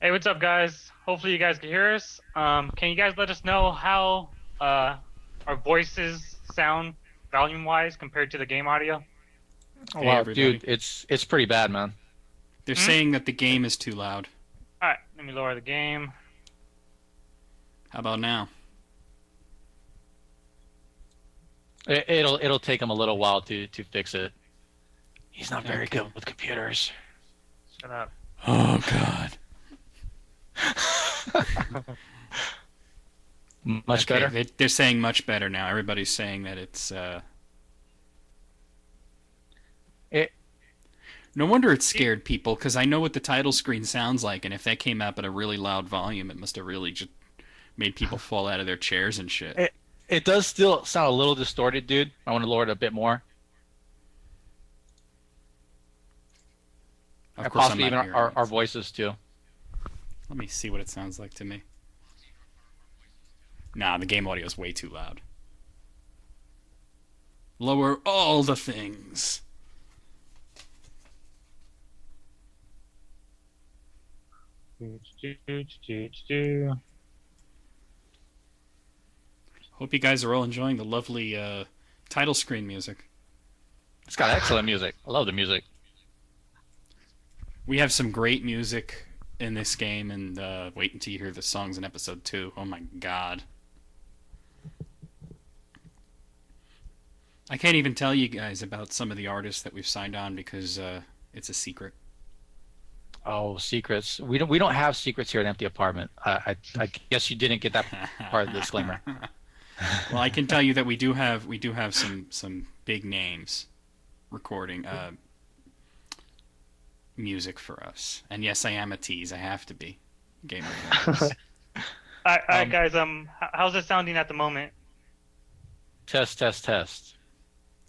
Hey, what's up, guys? Hopefully you guys can hear us. Can you guys let us know how our voices sound volume-wise compared to the game audio? Oh, Hey wow, everybody. dude, it's pretty bad, man. They're Hmm? saying that the game is too loud. All right, let me lower the game. How about now? It'll take him a little while to fix it. He's not very Okay. good with computers. Shut up. Oh god. Much Okay, better. they're saying much better now. Everybody's saying that it's It no wonder it scared people because I know what the title screen sounds like, and if that came up at a really loud volume, it must have really just made people fall out of their chairs and shit. it it does still sound a little distorted, dude. I want to lower it a bit more, Of and course, I'm possibly not even hearing our it. voices too. Let me see what it sounds like to me. Nah, the game audio is way too loud. Lower all the things. Hope you guys are all enjoying the lovely title screen music. It's got excellent music. I love the music. We have some great music in this game, and wait until you hear the songs in episode 2. Oh my god. I can't even tell you guys about some of the artists that we've signed on because it's a secret. Oh, secrets. We don't have secrets here at Empty Apartment. I guess you didn't get that part of the disclaimer. Well, I can tell you that we do have some big names recording music for us. And yes, I am a tease. I have to be. Gamer Vengeance. All right, Um, guys. How's it sounding at the moment? test, test, test.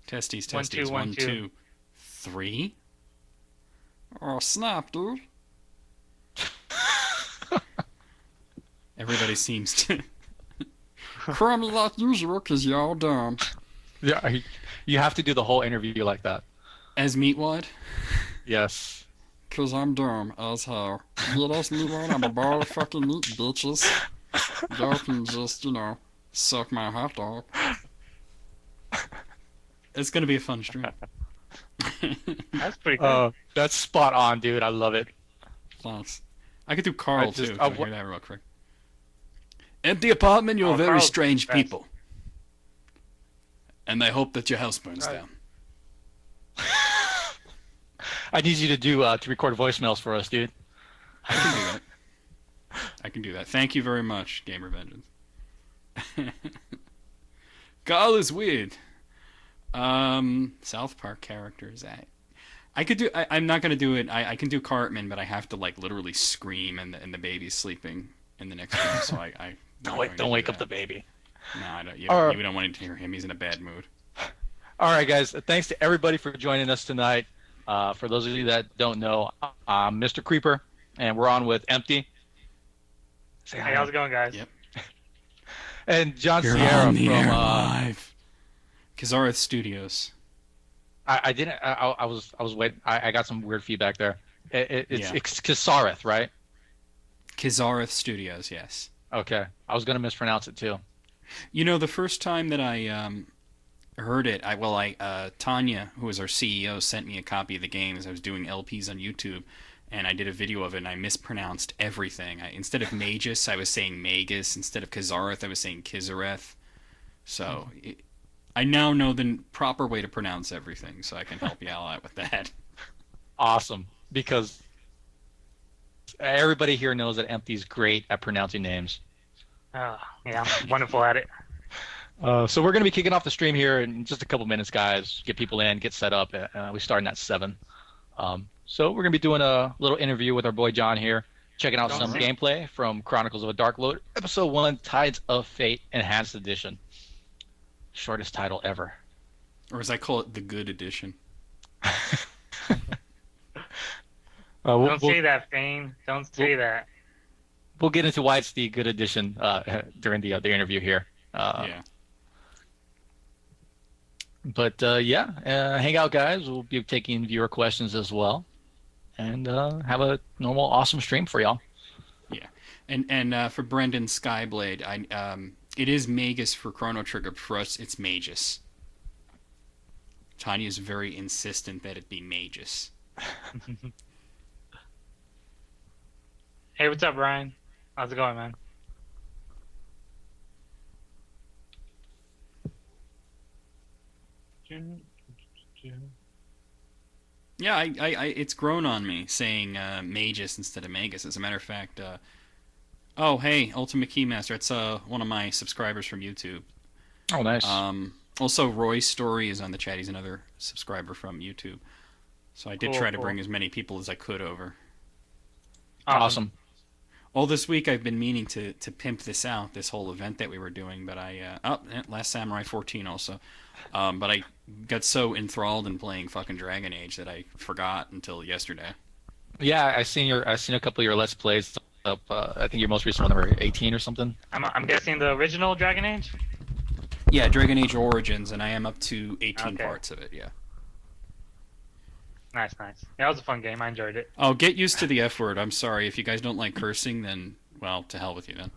Testes, 1 2 testes. 1 One, 2. two, three. Oh snap, dude! Everybody seems to cry me like usual because y'all dumb. Yeah, you have to do the whole interview like that. As Meatwad, Yes. because I'm dumb as hell. Yeah, that's Meatwad. I'm a ball of fucking meat, bitches. Y'all can just, suck my hot dog. It's gonna be a fun stream. That's pretty good. That's spot on, dude. I love it. Thanks. I could do I Carl just, too. If I, you want to hear that real quick. Empty apartment, you're Oh, very Carl's strange the best. people. And I hope that your house burns Right. down. I need you to record voicemails for us, dude. I can do that. I can do that. Thank you very much, Gamer Vengeance. Carl is weird. South Park characters. I could do. I'm not gonna do it. I can do Cartman, but I have to like literally scream, and the baby's sleeping in the next room. So I Don't wake up the baby. No, I don't. All right. You don't want to hear him. He's in a bad mood. All right, guys. Thanks to everybody for joining us tonight. For those of you that don't know, I'm Mr. Creeper, and we're on with Empty. Say Hey, hi. how's it going, guys? Yep. And John You're Sierra on the from. air live. Kazareth Studios. I didn't. I was waiting. I got some weird feedback there. Yeah. It's Kasareth, right? Kazareth Studios. Yes. Okay. I was gonna mispronounce it too. You know, the first time that I heard it, Tanya, who was our CEO, sent me a copy of the game as I was doing LPs on YouTube, and I did a video of it, and I mispronounced everything. Instead of Magus, I was saying Magus. Instead of Kazareth, I was saying Kizareth. So I now know the proper way to pronounce everything, so I can help you all out with that. Awesome, because everybody here knows that Empty's great at pronouncing names. Yeah, I'm wonderful at it. So we're going to be kicking off the stream here in just a couple minutes, guys. Get people in, get set up. We starting at 7. So we're going to be doing a little interview with our boy John here, checking out some Alright. gameplay from Chronicles of a Dark Lord, Episode 1, Tides of Fate, Enhanced Edition. Shortest title ever. Or as I call it, the good edition. Don't say that, Fane. Don't say that. We'll get into why it's the good edition during the interview here. Yeah. But hang out, guys. We'll be taking viewer questions as well, and have a normal, awesome stream for y'all. And for Brendan Skyblade, it is Magus for Chrono Trigger. For us, it's Magus. Tanya is very insistent that it be Magus. Hey, what's up, Ryan? How's it going, man? Yeah, it's grown on me saying Magus instead of Magus. As a matter of fact, oh hey, Ultimate Keymaster, it's one of my subscribers from YouTube. Oh, nice. Also, Roy's Story is on the chat. He's another subscriber from YouTube. So I did try to bring as many people as I could over. Awesome. All this week I've been meaning to pimp this out, this whole event that we were doing, but Last Samurai 14 also. But I got so enthralled in playing fucking Dragon Age that I forgot until yesterday. Yeah, I seen a couple of your Let's Plays up. I think your most recent one, number 18 or something. I'm guessing the original Dragon Age. Yeah, Dragon Age Origins, and I am up to 18 parts of it. Yeah. Nice. Yeah, that was a fun game. I enjoyed it. Oh, get used to the F word. I'm sorry. If you guys don't like cursing, then, well, to hell with you then.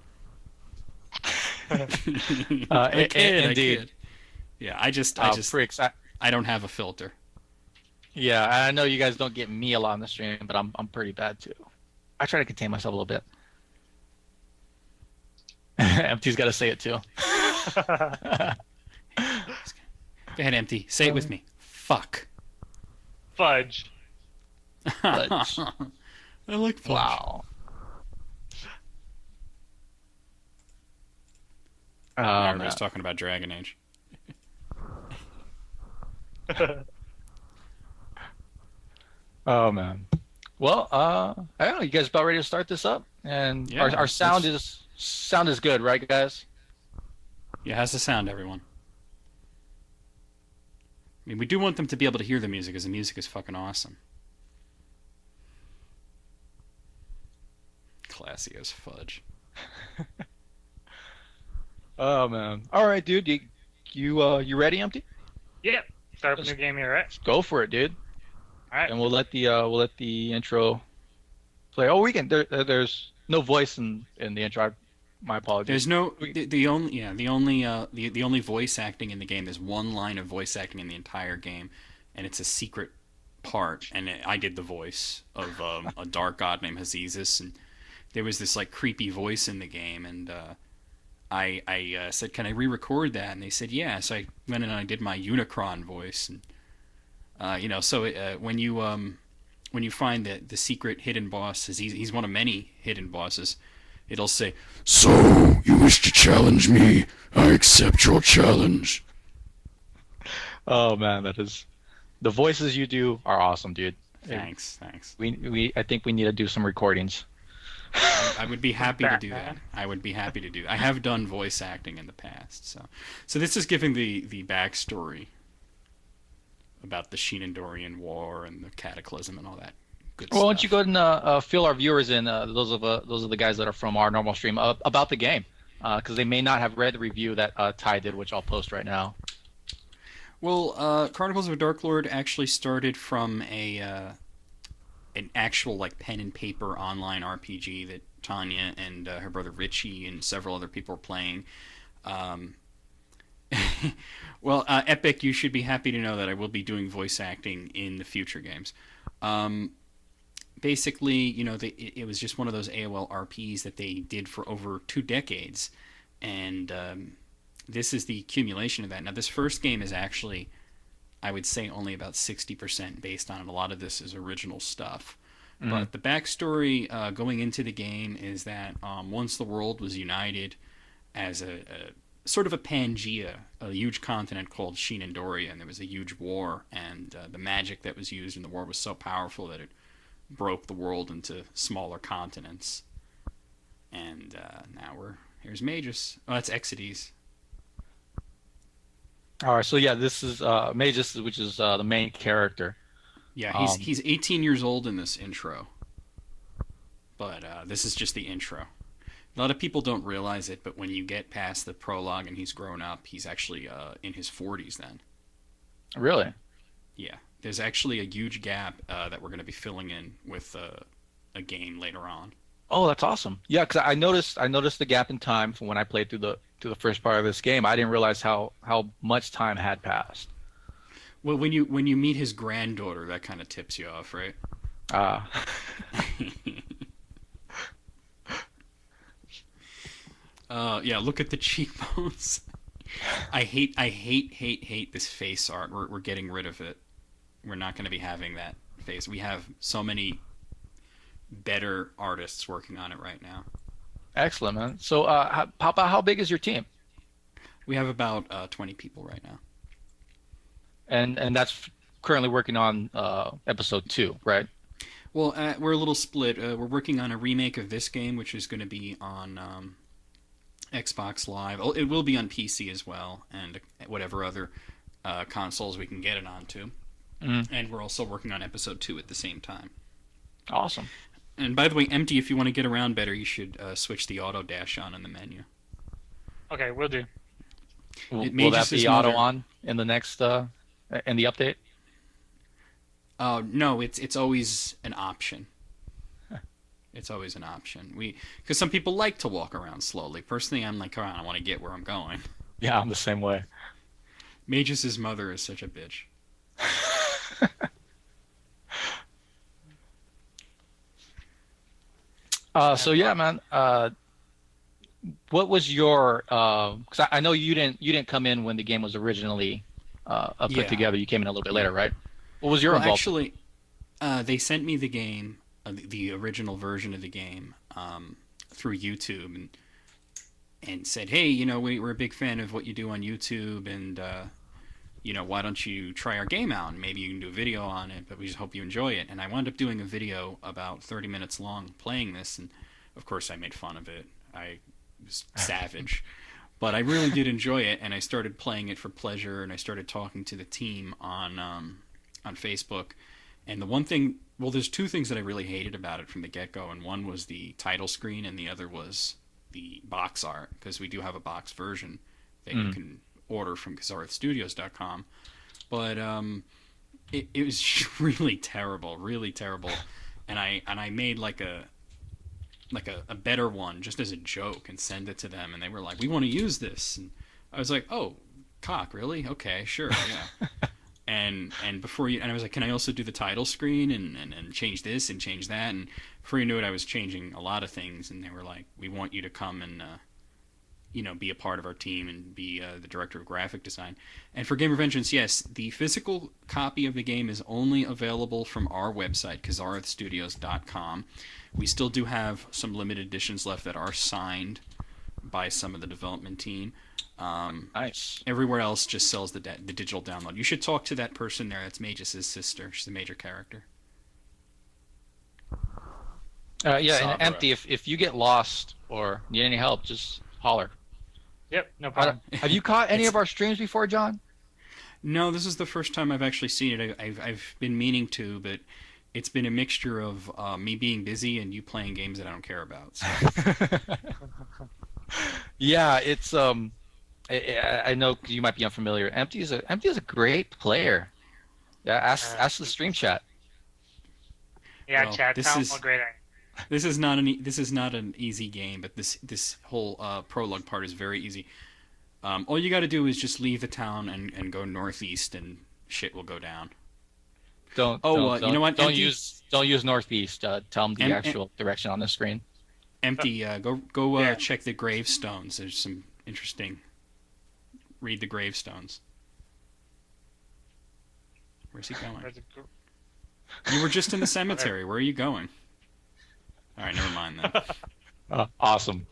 I kid. Yeah, I just freaks. I don't have a filter. Yeah, I know you guys don't get me a lot on the stream, but I'm pretty bad too. I try to contain myself a little bit. Empty's got to say it too. Go ahead, Empty. Say it with me. Fuck. Fudge. Fudge. I like fudge. Wow. Everybody's talking about Dragon Age. Oh man. Well, I don't know. You guys about ready to start this up? And Yeah, our sound is good, right, guys? Yeah, how's the sound, everyone? I mean, we do want them to be able to hear the music, because the music is fucking awesome. Classy as fudge. Oh man. All right, dude. You ready, Empty? Yep. Start up a new game here, right? Go for it, dude. All right. And we'll let the intro play. Oh, we can. There's no voice in the intro. My apologies. There's no the only voice acting in the game. There's one line of voice acting in the entire game, and it's a secret part. And I did the voice of a dark god named Hazizus, and there was this like creepy voice in the game, and I said, "Can I re-record that?" And they said, "Yeah." So I went and I did my Unicron voice, and so when you find the secret hidden boss, he's one of many hidden bosses. It'll say, "So, you wish to challenge me? I accept your challenge." Oh man, the voices you do are awesome, dude. Thanks. I think we need to do some recordings. I would be happy to do that. I have done voice acting in the past, so this is giving the backstory about the Shinandorian War and the Cataclysm and all that. Well, why don't you go ahead and fill our viewers in, those are the guys that are from our normal stream, about the game, because they may not have read the review that Ty did, which I'll post right now. Well, Chronicles of a Dark Lord actually started from an actual like pen and paper online RPG that Tanya and her brother Richie and several other people were playing. Well, Epic, you should be happy to know that I will be doing voice acting in the future games. Basically, it was just one of those AOL RPs that they did for over 2 decades, and this is the accumulation of that. Now, this first game is actually, I would say, only about 60% based on it. A lot of this is original stuff. Mm-hmm. But the backstory going into the game is that once the world was united as a sort of a Pangea, a huge continent called Shinandoria, and there was a huge war, and the magic that was used in the war was so powerful that it broke the world into smaller continents. And now here's Magus. Oh, that's Exides. All right, so yeah, this is Magus, which is the main character. Yeah, he's 18 years old in this intro, but this is just the intro. A lot of people don't realize it, but when you get past the prologue and he's grown up, he's actually in his 40s then. Really? Yeah. There's actually a huge gap that we're going to be filling in with a game later on. Oh, that's awesome. Yeah, because I noticed the gap in time from when I played through the first part of this game. I didn't realize how much time had passed. Well, when you meet his granddaughter, that kind of tips you off, right? Uh, Yeah. Look at the cheekbones. I hate this face art. We're getting rid of it. We're not going to be having that face. We have so many better artists working on it right now. Excellent, man. So, how big is your team? We have about 20 people right now. And that's currently working on episode 2, right? Well, we're a little split. We're working on a remake of this game, which is going to be on Xbox Live. Oh, it will be on PC as well, and whatever other consoles we can get it onto. And we're also working on episode 2 at the same time. Awesome. And by the way, Empty, if you want to get around better, you should switch the auto dash on in the menu. Okay, we'll do. Will that be auto on in the next in the update? No, it's always an option. It's always an option. Because some people like to walk around slowly. Personally, I'm like, I want to get where I'm going. Yeah, I'm the same way. Magus' mother is such a bitch. So yeah, man. What was your? Because I know you didn't come in when the game was originally put Yeah. together. You came in a little bit later, right? What was your involvement? Actually, they sent me the game, the original version of the game, through YouTube, and said, hey, we're a big fan of what you do on YouTube, and why don't you try our game out? And maybe you can do a video on it, but we just hope you enjoy it. And I wound up doing a video about 30 minutes long playing this, and of course I made fun of it. I was savage. But I really did enjoy it, and I started playing it for pleasure, and I started talking to the team on Facebook. And the one thing, well, there's two things that I really hated about it from the get-go, and one was the title screen, and the other was the box art, because we do have a box version that you can order from boxartstudios.com. But it was really terrible, really terrible. And I made like a better one just as a joke and send it to them, and they were like, we want to use this. And I was like, oh, cock, really? Okay, sure, yeah. and I was like, can I also do the title screen and change this and change that? And before you knew it, I was changing a lot of things, and they were like, we want you to come and be a part of our team and be the director of graphic design. And for Game of Vengeance, yes, the physical copy of the game is only available from our website, boxartstudios.com. We still do have some limited editions left that are signed by some of the development team. Nice. Everywhere else just sells the digital download. You should talk to that person there. That's Magus' sister. She's a major character. Yeah, Sabra. and Empty, if you get lost or need any help, just holler. Yep, no problem. Have you caught any of our streams before, John? No, this is the first time I've actually seen it. I've been meaning to, but it's been a mixture of me being busy and you playing games that I don't care about. So. Yeah, it's I know you might be unfamiliar. Empty is a great player. Yeah, ask the stream chat. Yeah, Well, chat. this Tell 'em is- how great I. This is not an easy game, but this whole prologue part is very easy. All you got to do is just leave the town and go northeast, and shit will go down. You know what? Don't Empty, use northeast. Tell them the actual direction on the screen. Empty. Go Yeah. check the gravestones. There's some interesting. Read the gravestones. Where's he going? You were just in the cemetery. Where are you going? All right, never mind then. Awesome.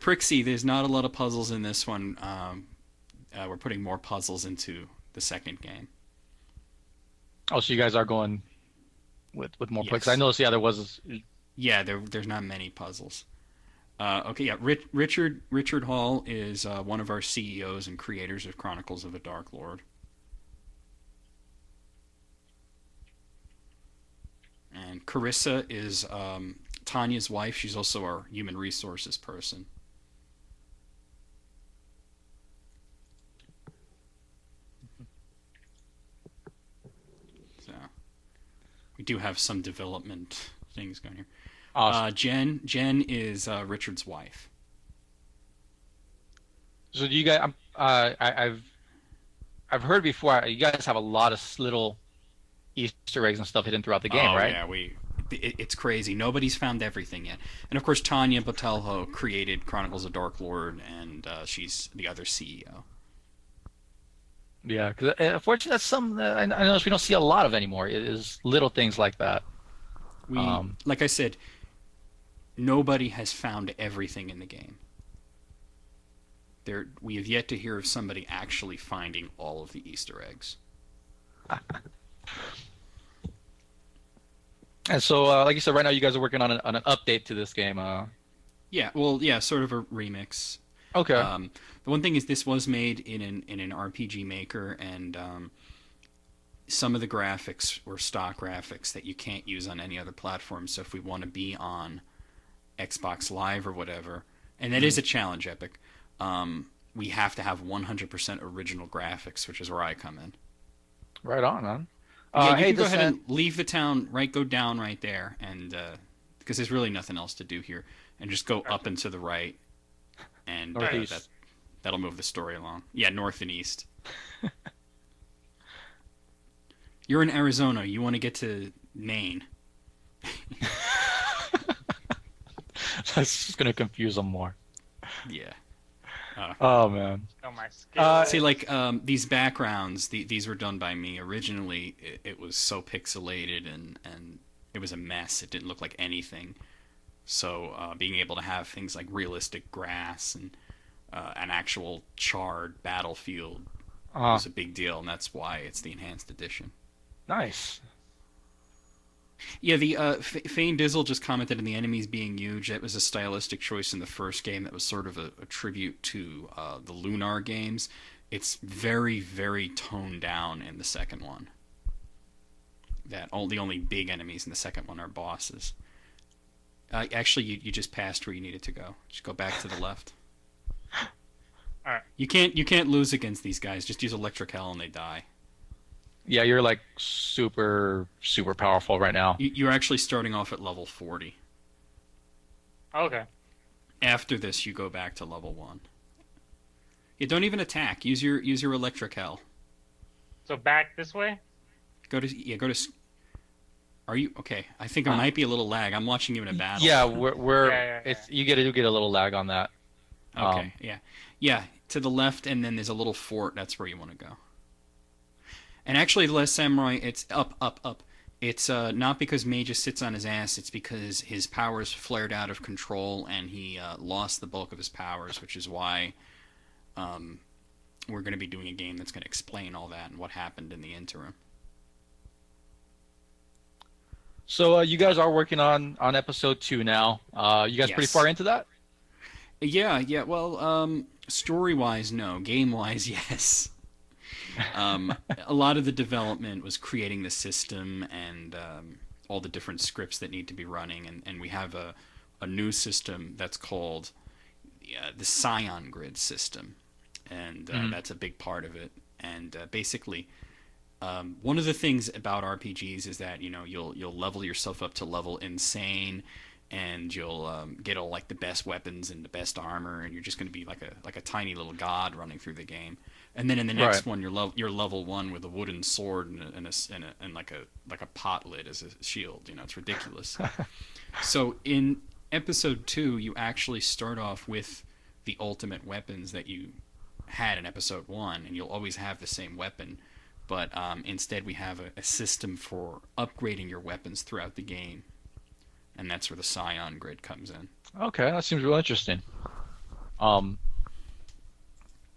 Prixie, there's not a lot of puzzles in this one. We're putting more puzzles into the second game. Oh, so you guys are going with more Yes. because I noticed there was. Yeah, there's not many puzzles. Okay, yeah. Richard Hall is one of our CEOs and creators of Chronicles of a Dark Lord. And Carissa is Tanya's wife. She's also our human resources person. So we do have some development things going here. Awesome. Jen is Richard's wife. So do you guys? I've heard before. You guys have a lot of little Easter eggs and stuff hidden throughout the game, Oh right? yeah, it's crazy. Nobody's found everything yet. And of course, Tanya Botelho created Chronicles of Dark Lord, and she's the other CEO. Yeah, because unfortunately, that's something that I notice we don't see a lot of anymore. It is little things like that. We, Um, like I said, nobody has found everything in the game. We have yet to hear of somebody actually finding all of the Easter eggs. and so, like you said, right now you guys are working on an update to this game. Yeah, well, yeah, sort of a remix. Okay. The one thing is, this was made in an RPG Maker, and some of the graphics were stock graphics that you can't use on any other platform. So if we want to be on Xbox Live or whatever, and that is a challenge, Epic, we have to have 100% original graphics, which is where I come in. Right on, man. Yeah, you hey, can go ahead and leave the town, go down right there, and because there's really nothing else to do here, and just go up and to the right, and Northeast. that'll move the story along. Yeah, north and east. You're in Arizona. You want to get to Maine. That's just gonna confuse them more. Yeah. Oh man. Oh, my skill. See, like these backgrounds, these were done by me. Originally, it was so pixelated and it was a mess. It didn't look like anything. So being able to have things like realistic grass and an actual charred battlefield was a big deal, and that's why it's the enhanced edition. Nice. Yeah, the Fane Dizzle just commented on the enemies being huge. That was a stylistic choice in the first game that was sort of a tribute to the Lunar games. It's very, very toned down in the second one. The only big enemies in the second one are bosses. Actually, you just passed where you needed to go. Just go back to the left. All right. You can't lose against these guys. Just use Electric Hell and they die. Yeah, you're like super powerful right now. You're actually starting off at level 40. Okay. After this, you go back to level 1. Yeah, don't even attack. Use your Electric Hell. So back this way? Go to. Are you okay? I think it might be a little lag. I'm watching you in a battle. Yeah, we're Yeah. it's you get a little lag on that. Okay. Yeah. To the left, and then there's a little fort. That's where you want to go. And actually, the Last Samurai, it's up. It's not because Magus sits on his ass. It's because his powers flared out of control, and he lost the bulk of his powers, which is why we're going to be doing a game that's going to explain all that and what happened in the interim. So you guys are working on episode 2 now. You guys pretty Yes. far into that? Yeah. Well, story-wise, no. Game-wise, yes. A lot of the development was creating the system and all the different scripts that need to be running, and we have a new system that's called the Scion Grid system, and that's a big part of it. And basically, one of the things about RPGs is that you'll level yourself up to level insane, and you'll get all like the best weapons and the best armor, and you're just going to be like a tiny little god running through the game. And then in the next one, you're level 1 with a wooden sword and like a pot lid as a shield. It's ridiculous. So in episode 2, you actually start off with the ultimate weapons that you had in episode 1, and you'll always have the same weapon. But instead, we have a system for upgrading your weapons throughout the game, and that's where the Scion Grid comes in. Okay, that seems real interesting.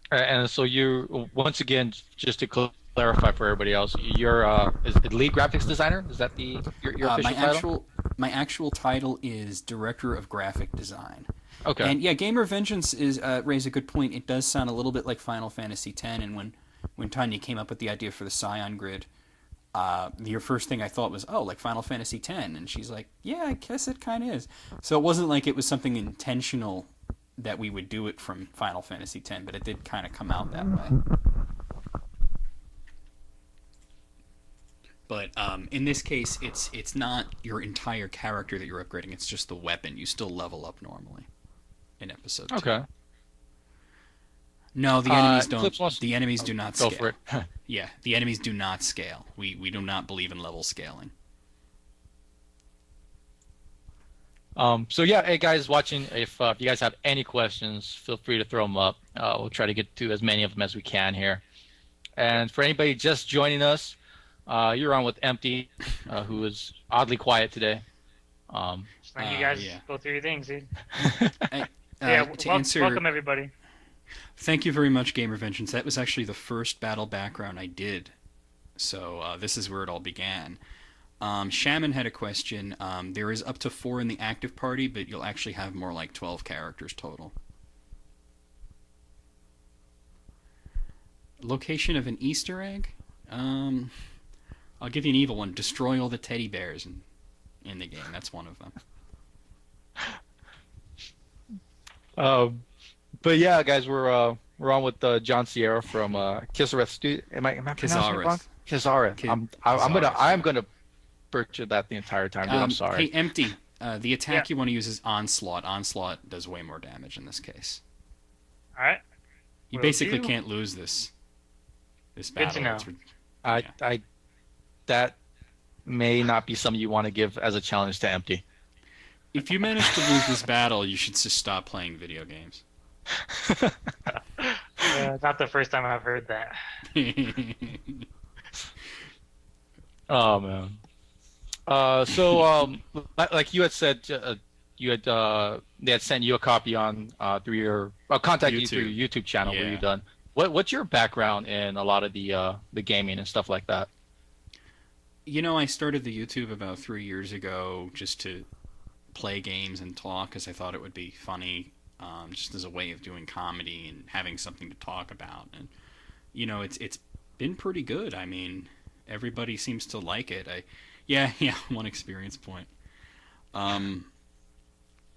And so you, once again, just to clarify for everybody else, you're is it lead graphics designer? Is that your official title? My actual title is Director of Graphic Design. Okay. And yeah, Gamer Vengeance is raised a good point. It does sound a little bit like Final Fantasy X, and when Tanya came up with the idea for the Scion Grid, your first thing I thought was, oh, like Final Fantasy X, and she's like, yeah, I guess it kind of is. So it wasn't like it was something intentional that we would do it from Final Fantasy X, but it did kind of come out that way. But in this case, it's not your entire character that you're upgrading. It's just the weapon. You still level up normally in episode 2. Okay. No, the enemies Clips don't. wants- The enemies do not Go scale. for it. Yeah, the enemies do not scale. We do not believe in level scaling. So yeah, hey guys watching, if you guys have any questions, feel free to throw them up. We'll try to get to as many of them as we can here. And for anybody just joining us, you're on with Empty, who is oddly quiet today. Just letting you guys yeah. go through your things, dude. To answer, welcome everybody. thank you very much, Gamer Vengeance. That was actually the first battle background I did. So this is where it all began. Shaman had a question. There is up to 4 in the active party, but you'll actually have more like 12 characters total. Location of an Easter egg? I'll give you an evil one. Destroy all the teddy bears in the game. That's one of them. But yeah, guys, we're on with John Sierra from Kisareth Studio. Am I pronouncing it wrong? Kisareth. I'm gonna butcher that the entire time, dude. I'm sorry. Hey, Empty. The attack you want to use is Onslaught. Onslaught does way more damage in this case. All right. You Will basically do. can't lose this battle. Good to know. I that may not be something you want to give as a challenge to Empty. If you manage to lose this battle, you should just stop playing video games. Not the first time I've heard that. Oh man. So like you had said, they had sent you a copy on through your contacted you through your YouTube channel. Yeah. Where you done? What's your background in a lot of the gaming and stuff like that? You know, I started the YouTube about 3 years ago just to play games and talk because I thought it would be funny, just as a way of doing comedy and having something to talk about. And you know, it's been pretty good. I mean, everybody seems to like it. Yeah, one experience point.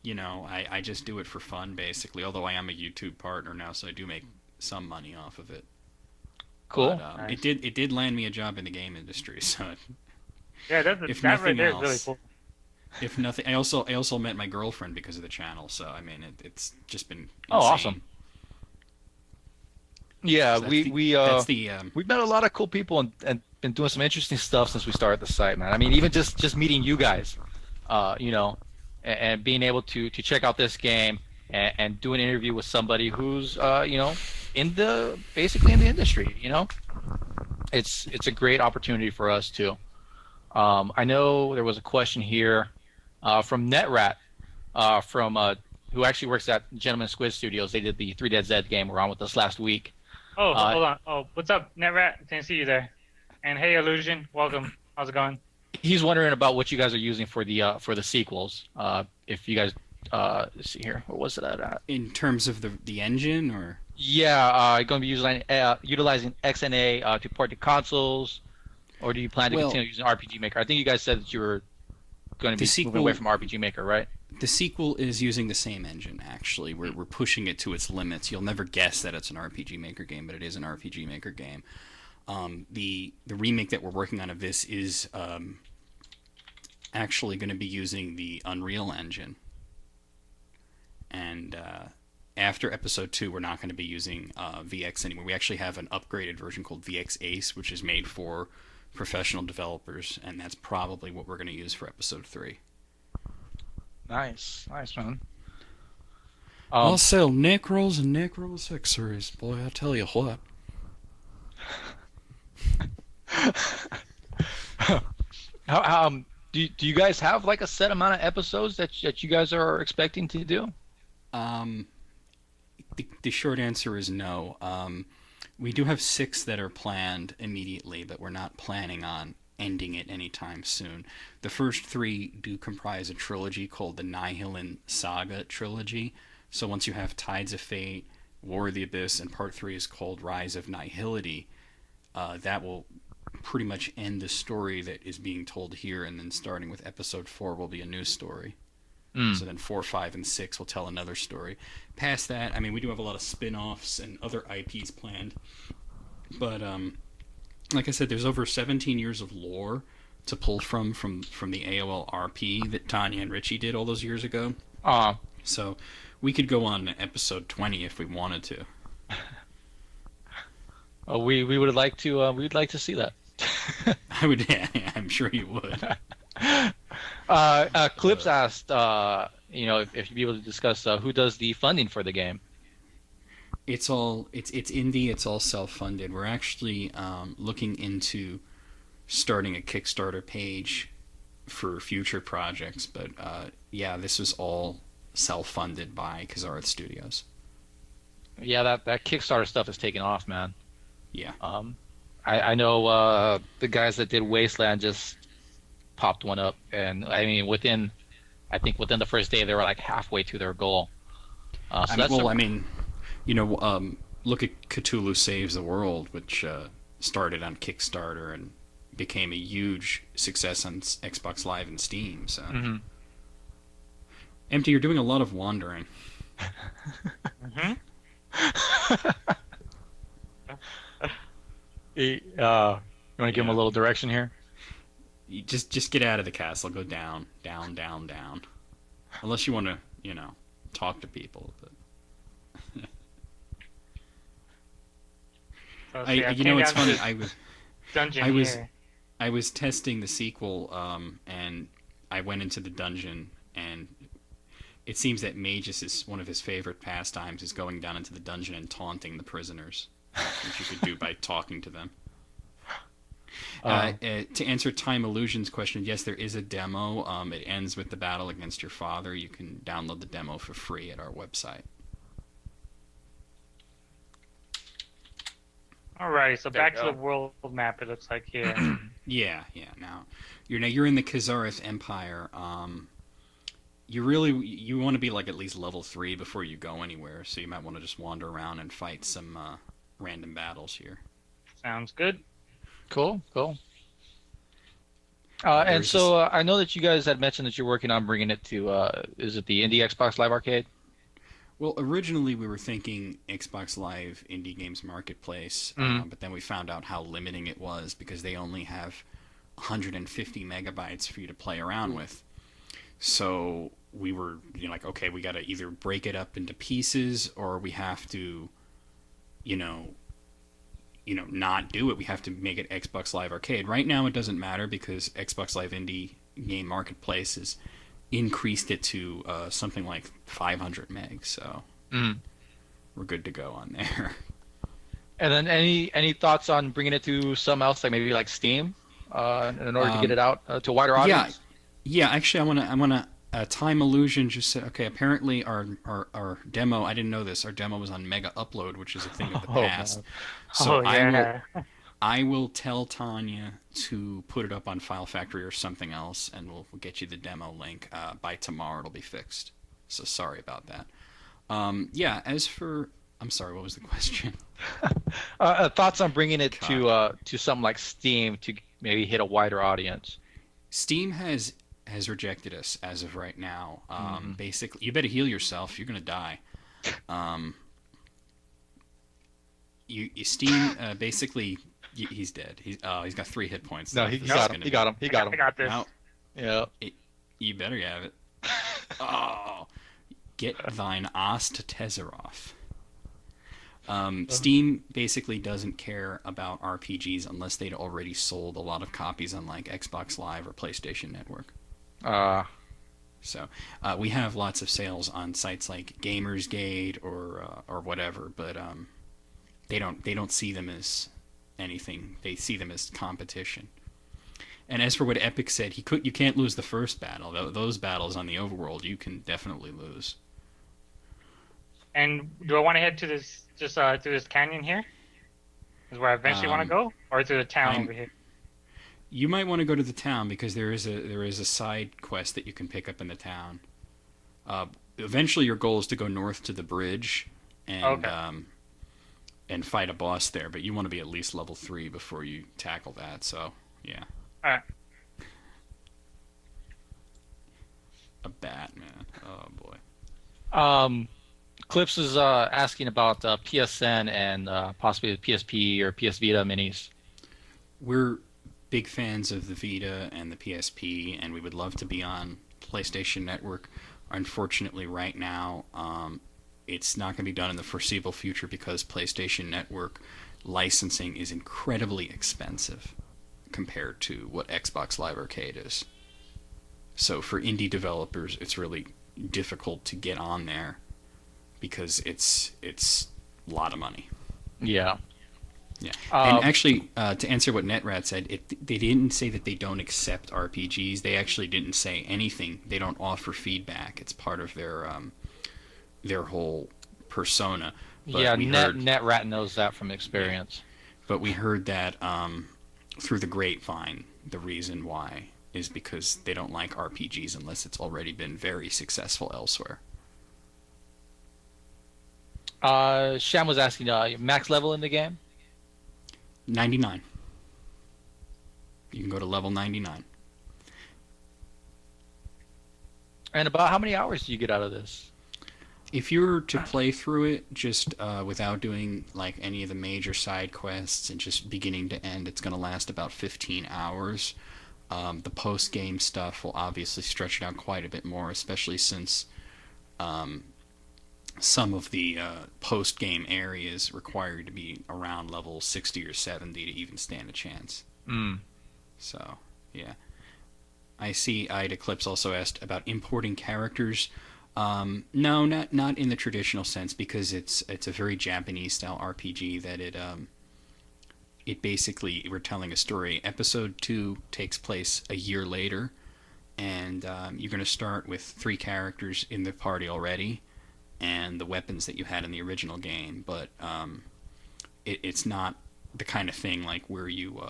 You know, I just do it for fun basically. Although I am a YouTube partner now, so I do make some money off of it. Cool. But, Nice. It did land me a job in the game industry. So Yeah, that If right nothing there is really else. cool. if nothing, I also met my girlfriend because of the channel. So I mean, it's just been insane. Oh, awesome. Yeah, So that's the we've met a lot of cool people and been doing some interesting stuff since we started the site, man. I mean, even just meeting you guys, you know, and being able to check out this game and do an interview with somebody who's you know, basically in the industry, you know, it's a great opportunity for us too. I know there was a question here from NetRat from who actually works at Gentleman Squid Studios. They did the 3 Dead Z game. Were on with us last week. Oh, hold on. Oh, what's up, NetRat? Didn't see you there. And hey, Illusion, welcome. How's it going? He's wondering about what you guys are using for the sequels. If you guys let's see here, what was it at? in terms of the engine or Yeah, going to be utilizing XNA to port to consoles, or do you plan to Well, continue using RPG Maker? I think you guys said that you were going to be The sequel- moving away from RPG Maker, right? the sequel is using the same engine. Actually, we're pushing it to its limits. You'll never guess that it's an RPG Maker game, but it is an RPG Maker game. The remake that we're working on of this is actually going to be using the Unreal Engine. And after episode 2, we're not going to be using VX anymore. We actually have an upgraded version called VX Ace, which is made for professional developers, and that's probably what we're going to use for episode 3. Nice, man. I'll sell Necros and Necros accessories, boy. I tell you what. Do you guys have like a set amount of episodes that you guys are expecting to do? The short answer is no. We do have 6 that are planned immediately, but we're not planning on ending it anytime soon. The first 3 do comprise a trilogy called the Nihilin Saga trilogy. So once you have Tides of Fate, War of the Abyss, and part 3 is called Rise of Nihility, that will pretty much end the story that is being told here, and then starting with episode 4 will be a new story. So then 4, 5, and 6 will tell another story. Past that, I mean, we do have a lot of spin-offs and other IPs planned. But like I said, there's over 17 years of lore to pull from the AOL RP that Tanya and Richie did all those years ago. Uh, So we could go on to episode 20 if we wanted to. we would like to we'd like to see that. I would. Yeah, I'm sure you would. Clips asked, if you'd be able to discuss who does the funding for the game. It's indie. It's all self-funded. We're actually looking into starting a Kickstarter page for future projects, but yeah, this is all self-funded by Kazarth Studios. Yeah, that Kickstarter stuff is taking off, man. Yeah. I know the guys that did Wasteland just popped one up, and I mean within the first day they were like halfway to their goal. So look at Cthulhu Saves the World, which started on Kickstarter and became a huge success on Xbox Live and Steam. So, Empty, you're doing a lot of wandering. You want to give him a little direction here? You just get out of the castle. Go down, down, down, down. Unless you want to, talk to people. But it's funny. I was testing the sequel, and I went into the dungeon, and it seems that Magus is one of his favorite pastimes is going down into the dungeon and taunting the prisoners, which you could do by talking to them. To answer Time Illusion's question, yes, there is a demo. It ends with the battle against your father. You can download the demo for free at our website. Alrighty, so back to the world map. It looks like here. Yeah. Now you're in the Kazarth Empire. You want to be like at least level 3 before you go anywhere. So you might want to just wander around and fight some random battles here. Sounds good. Cool. And so I know that you guys had mentioned that you're working on bringing it to, is it the Indie Xbox Live Arcade? Well, originally we were thinking Xbox Live Indie Games Marketplace, but then we found out how limiting it was because they only have 150 megabytes for you to play around with. So we were like, okay, we got to either break it up into pieces or we have to, not do it. We have to make it Xbox Live Arcade. Right now it doesn't matter because Xbox Live Indie Game Marketplace has increased it to something like 500 megs, so we're good to go on there. And then any thoughts on bringing it to some else, like maybe like Steam, in order to get it out to a wider audience? Yeah. Actually, I want to. Time Illusion just said, okay. Apparently, our demo. I didn't know this. Our demo was on Mega Upload, which is a thing of the past. Man. So I will tell Tanya to put it up on File Factory or something else, and we'll get you the demo link. By tomorrow, it'll be fixed. So sorry about that. As for, I'm sorry, what was the question? Thoughts on bringing it to something like Steam to maybe hit a wider audience? Steam has rejected us as of right now. Basically, you better heal yourself. You're gonna die. Steam basically. He's dead. He's got 3 hit points. No, he got him. He got him. I got this. No. Yeah. You better have it. Oh, get thine ass to Tezeroth. Steam basically doesn't care about RPGs unless they'd already sold a lot of copies on like Xbox Live or PlayStation Network. So we have lots of sales on sites like Gamersgate or whatever, but they don't see them as anything. They see them as competition. And as for what Epic said, you can't lose the first battle. Those battles on the overworld you can definitely lose. And do I want to head to this through this canyon here? Is where I eventually want to go, or to the town over here? You might want to go to the town because there is a side quest that you can pick up in the town. Eventually, your goal is to go north to the bridge and and fight a boss there. But you want to be at least level 3 before you tackle that. So yeah. All right. A bat, man. Oh boy. Clips is asking about PSN and possibly the PSP or PS Vita minis. we're big fans of the Vita and the PSP, and we would love to be on PlayStation Network. Unfortunately, right now, it's not going to be done in the foreseeable future because PlayStation Network licensing is incredibly expensive compared to what Xbox Live Arcade is. So for indie developers, it's really difficult to get on there because it's a lot of money. Yeah. Yeah, and actually, to answer what NetRat said, they didn't say that they don't accept RPGs. They actually didn't say anything. They don't offer feedback. It's part of their whole persona. But Yeah, heard, NetRat knows that from experience. Yeah, but we heard that through the grapevine, the reason why is because they don't like RPGs unless it's already been very successful elsewhere. Sham was asking, max level in the game? 99. You can go to level 99. And about how many hours do you get out of this? If you were to play through it just without doing like any of the major side quests and just beginning to end, it's going to last about 15 hours. The post-game stuff will obviously stretch it out quite a bit more, especially since some of the post-game areas require you to be around level 60 or 70 to even stand a chance. So, yeah. I see Ida Clips also asked about importing characters. No, not in the traditional sense, because it's a very Japanese-style RPG that it basically, we're telling a story. Episode 2 takes place a year later, and you're going to start with 3 characters in the party already, and the weapons that you had in the original game, but it's not the kind of thing like where you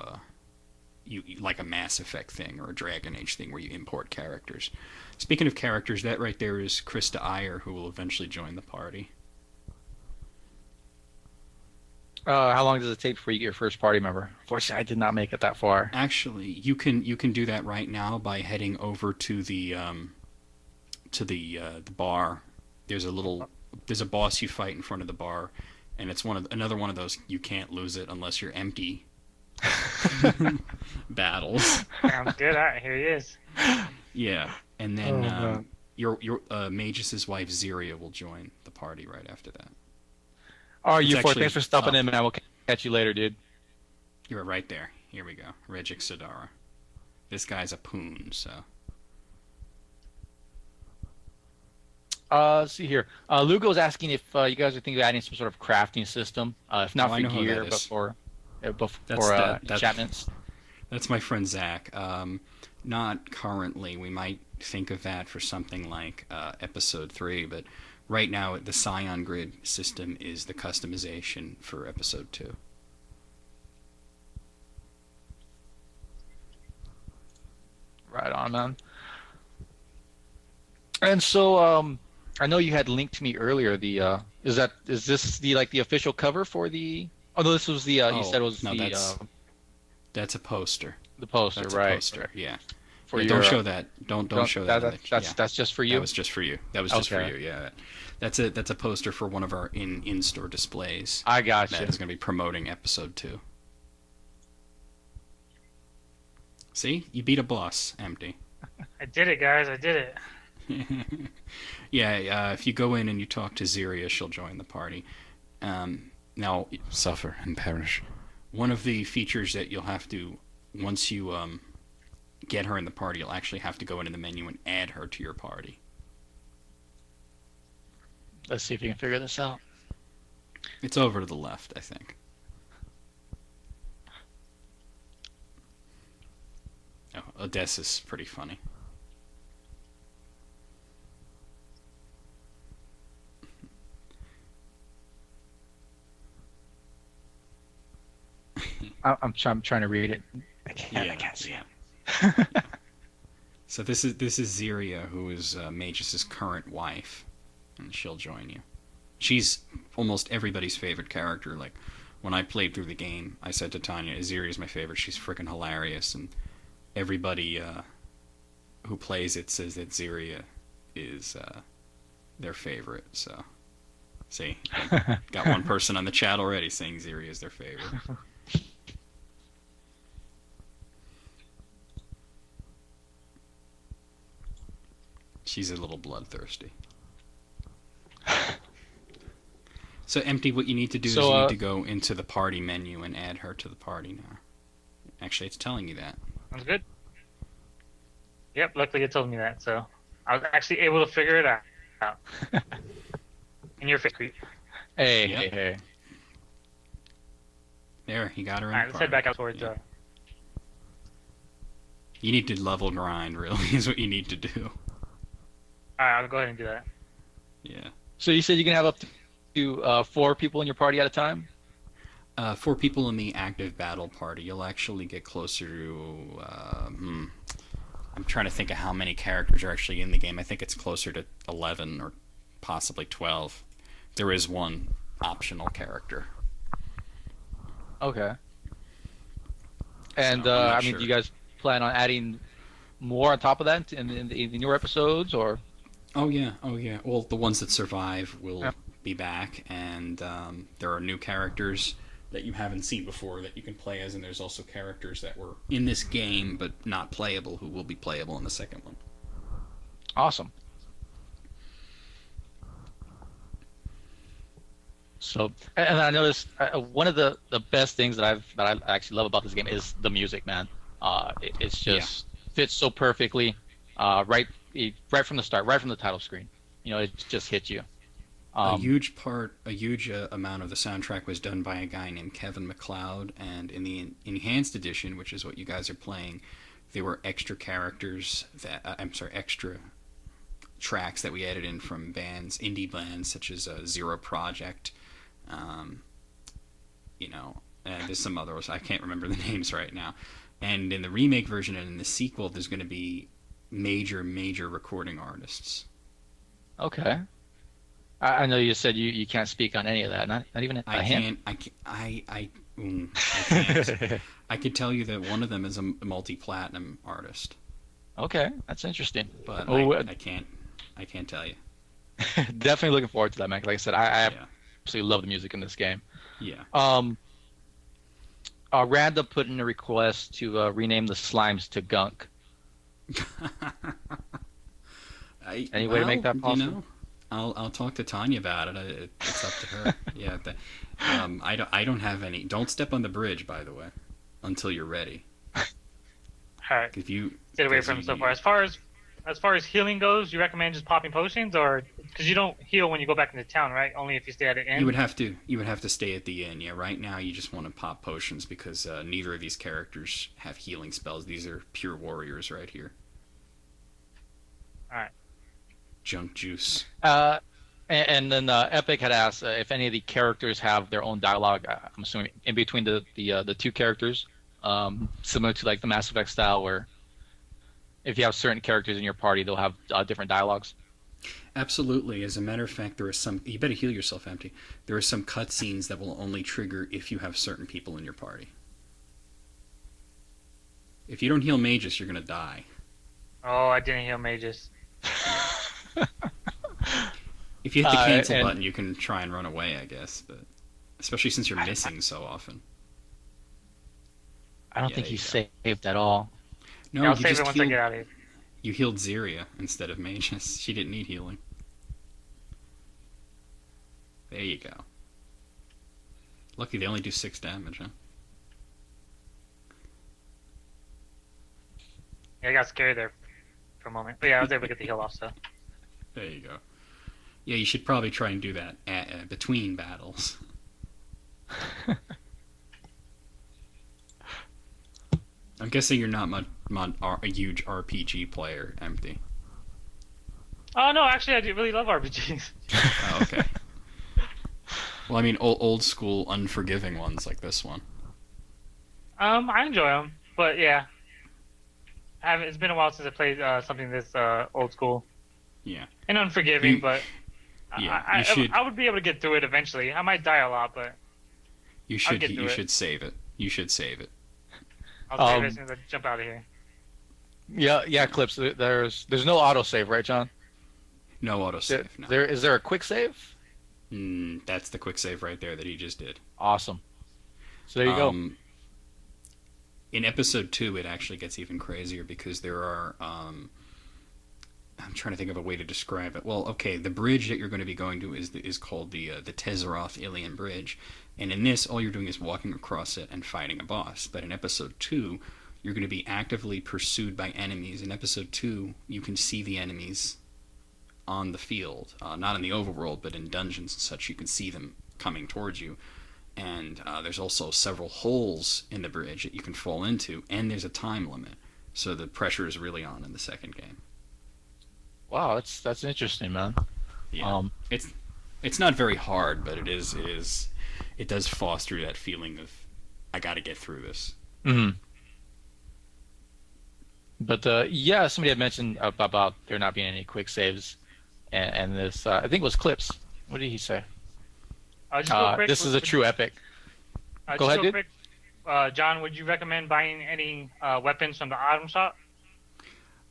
like a Mass Effect thing or a Dragon Age thing where you import characters. Speaking of characters, that right there is Krista Iyer, who will eventually join the party. How long does it take before you get your first party member? Unfortunately, I did not make it that far. Actually, you can do that right now by heading over to the bar. There's a boss you fight in front of the bar, and it's another one of those you can't lose it unless you're empty battles. Sounds good. All right, here he is. Yeah, and then your Magus' wife Ziria will join the party right after that. Oh, thanks for stopping in, man. We'll catch you later, dude. You're right there. Here we go. Regic Sadara. This guy's a poon, so. Let's see here. Lugo's asking if you guys are thinking of adding some sort of crafting system, if not for gear, but for enchantments. That's my friend Zach. Not currently. We might think of that for something like Episode 3, but right now the Scion Grid system is the customization for Episode 2. Right on, man. And so, I know you had linked to me earlier. Is this the official cover for the? Oh no, this was the. You said it was that's a poster. The poster, that's right? A poster. Yeah. For don't show that. Don't show that. That's just for you. That was just for you. That was just for you. Yeah. That's a poster for one of our in-store displays. I got you. That is going to be promoting Episode 2. See, you beat a boss, Empty. I did it, guys. I did it. Yeah, if you go in and you talk to Ziria, she'll join the party. Now, suffer and perish. One of the features that you'll have to, once you get her in the party, you'll actually have to go into the menu and add her to your party. Let's see if you can figure this out. It's over to the left, I think. Oh, Odessa's pretty funny. I'm trying to read it. I can't see it. So this is Ziria, who is Magus' current wife, and she'll join you. She's almost everybody's favorite character. Like when I played through the game, I said to Tanya, Ziria's my favorite. She's freaking hilarious, and everybody who plays it says that Ziria is their favorite. So, see, got one person on the chat already saying Ziria is their favorite. She's a little bloodthirsty. So, Empty, what you need to do is you need to go into the party menu and add her to the party now. Actually, it's telling you that. Sounds good. Yep, luckily it told me that, so I was actually able to figure it out. In your face, creep. Hey, Yep. hey. There, you got her in Alright, the let's party. head back out towards... Yeah. You need to level grind, really, is what you need to do. Alright, I'll go ahead and do that. Yeah. So you said you can have up to 4 people in your party at a time? 4 people in the active battle party. You'll actually get closer to... I'm trying to think of how many characters are actually in the game. I think it's closer to 11 or possibly 12. There is one optional character. Okay. And So, I'm not I mean, sure. do you guys plan on adding more on top of that in your episodes, or? Oh yeah. Well, the ones that survive will Yeah. be back, and there are new characters that you haven't seen before that you can play as, and there's also characters that were in this game but not playable who will be playable in the second one. Awesome. So, and I noticed one of the best things that I actually love about this game is the music, man. It's just fits so perfectly, right from the start, right from the title screen. You know, it just hits you. A huge amount of the soundtrack was done by a guy named Kevin MacLeod, and in the enhanced edition, which is what you guys are playing, there were extra characters extra tracks that we added in from indie bands such as Zero Project. And there's some others I can't remember the names right now. And in the remake version and in the sequel, there's going to be major recording artists. Okay. I know you said you can't speak on any of that. Not even a hint. I can't. I could tell you that one of them is a multi-platinum artist, Okay, that's interesting. but Oh, I can't tell you. definitely looking forward to that, man. 'Cause like I said, I Yeah. absolutely love the music in this game. Yeah. Randa put in a request to rename the slimes to Gunk. Any way to make that possible? I'll talk to Tanya about it. It's up to her. Yeah. I don't have any. Don't step on the bridge, by the way, until you're ready. Alright, If you stay away from him so far. As far as healing goes, you recommend just popping potions, or because you don't heal when you go back into town, right? Only if you stay at an inn. You would have to stay at the inn. Yeah. Right now, you just want to pop potions because neither of these characters have healing spells. These are pure warriors right here. Alright. Junk juice. And then Epic had asked if any of the characters have their own dialogue. I'm assuming in between the two characters, similar to like the Mass Effect style, where if you have certain characters in your party, they'll have different dialogues. Absolutely. As a matter of fact, there are some. You better heal yourself, Empty. There are some cutscenes that will only trigger if you have certain people in your party. If you don't heal Magus, you're gonna die. Oh, I didn't heal mages. If you hit the cancel and- button, you can try and run away, I guess. But especially since you're missing so often. I don't Yeah, think there he you saved at all. No, Yeah, I'll you save just it once I get out of here. You healed Ziria instead of Magus. She didn't need healing. There you go. Lucky they only do 6 damage, huh? Yeah, I got scared there for a moment. But yeah, I was able to get the heal off, so. There you go. Yeah, you should probably try and do that between battles. I'm guessing you're not a huge RPG player, Empty. Oh, no, actually, I do really love RPGs. Oh, okay. Well, I mean, old school, unforgiving ones like this one. I enjoy them, but yeah. It's been a while since I played something this old school Yeah. and unforgiving, You- but Yeah, you should. I would be able to get through it eventually. I might die a lot, but You I'll should. get through You it. should save it. You should save it. I'll save it as soon as I jump out of here. Yeah, Clips. There's no autosave, right, John? No autosave. No. Is there a quick save? That's the quick save right there that he just did. Awesome. So there you go. In episode 2, it actually gets even crazier because there are I'm trying to think of a way to describe it. Well, okay, the bridge that you're going to be going to is called the Tezeroth Alien Bridge, and in this, all you're doing is walking across it and fighting a boss. But in episode 2, you're going to be actively pursued by enemies. In episode 2, you can see the enemies on the field, not in the overworld, but in dungeons and such. You can see them coming towards you, and there's also several holes in the bridge that you can fall into, and there's a time limit, so the pressure is really on in the second game. Wow, that's interesting, man. Yeah. It's not very hard, but it does foster that feeling of I got to get through this. Hmm. But yeah, somebody had mentioned about there not being any quick saves, and this I think it was Clips. What did he say? Just real quick, this is a true epic. Go ahead, dude. Quick, John, would you recommend buying any weapons from the item shop?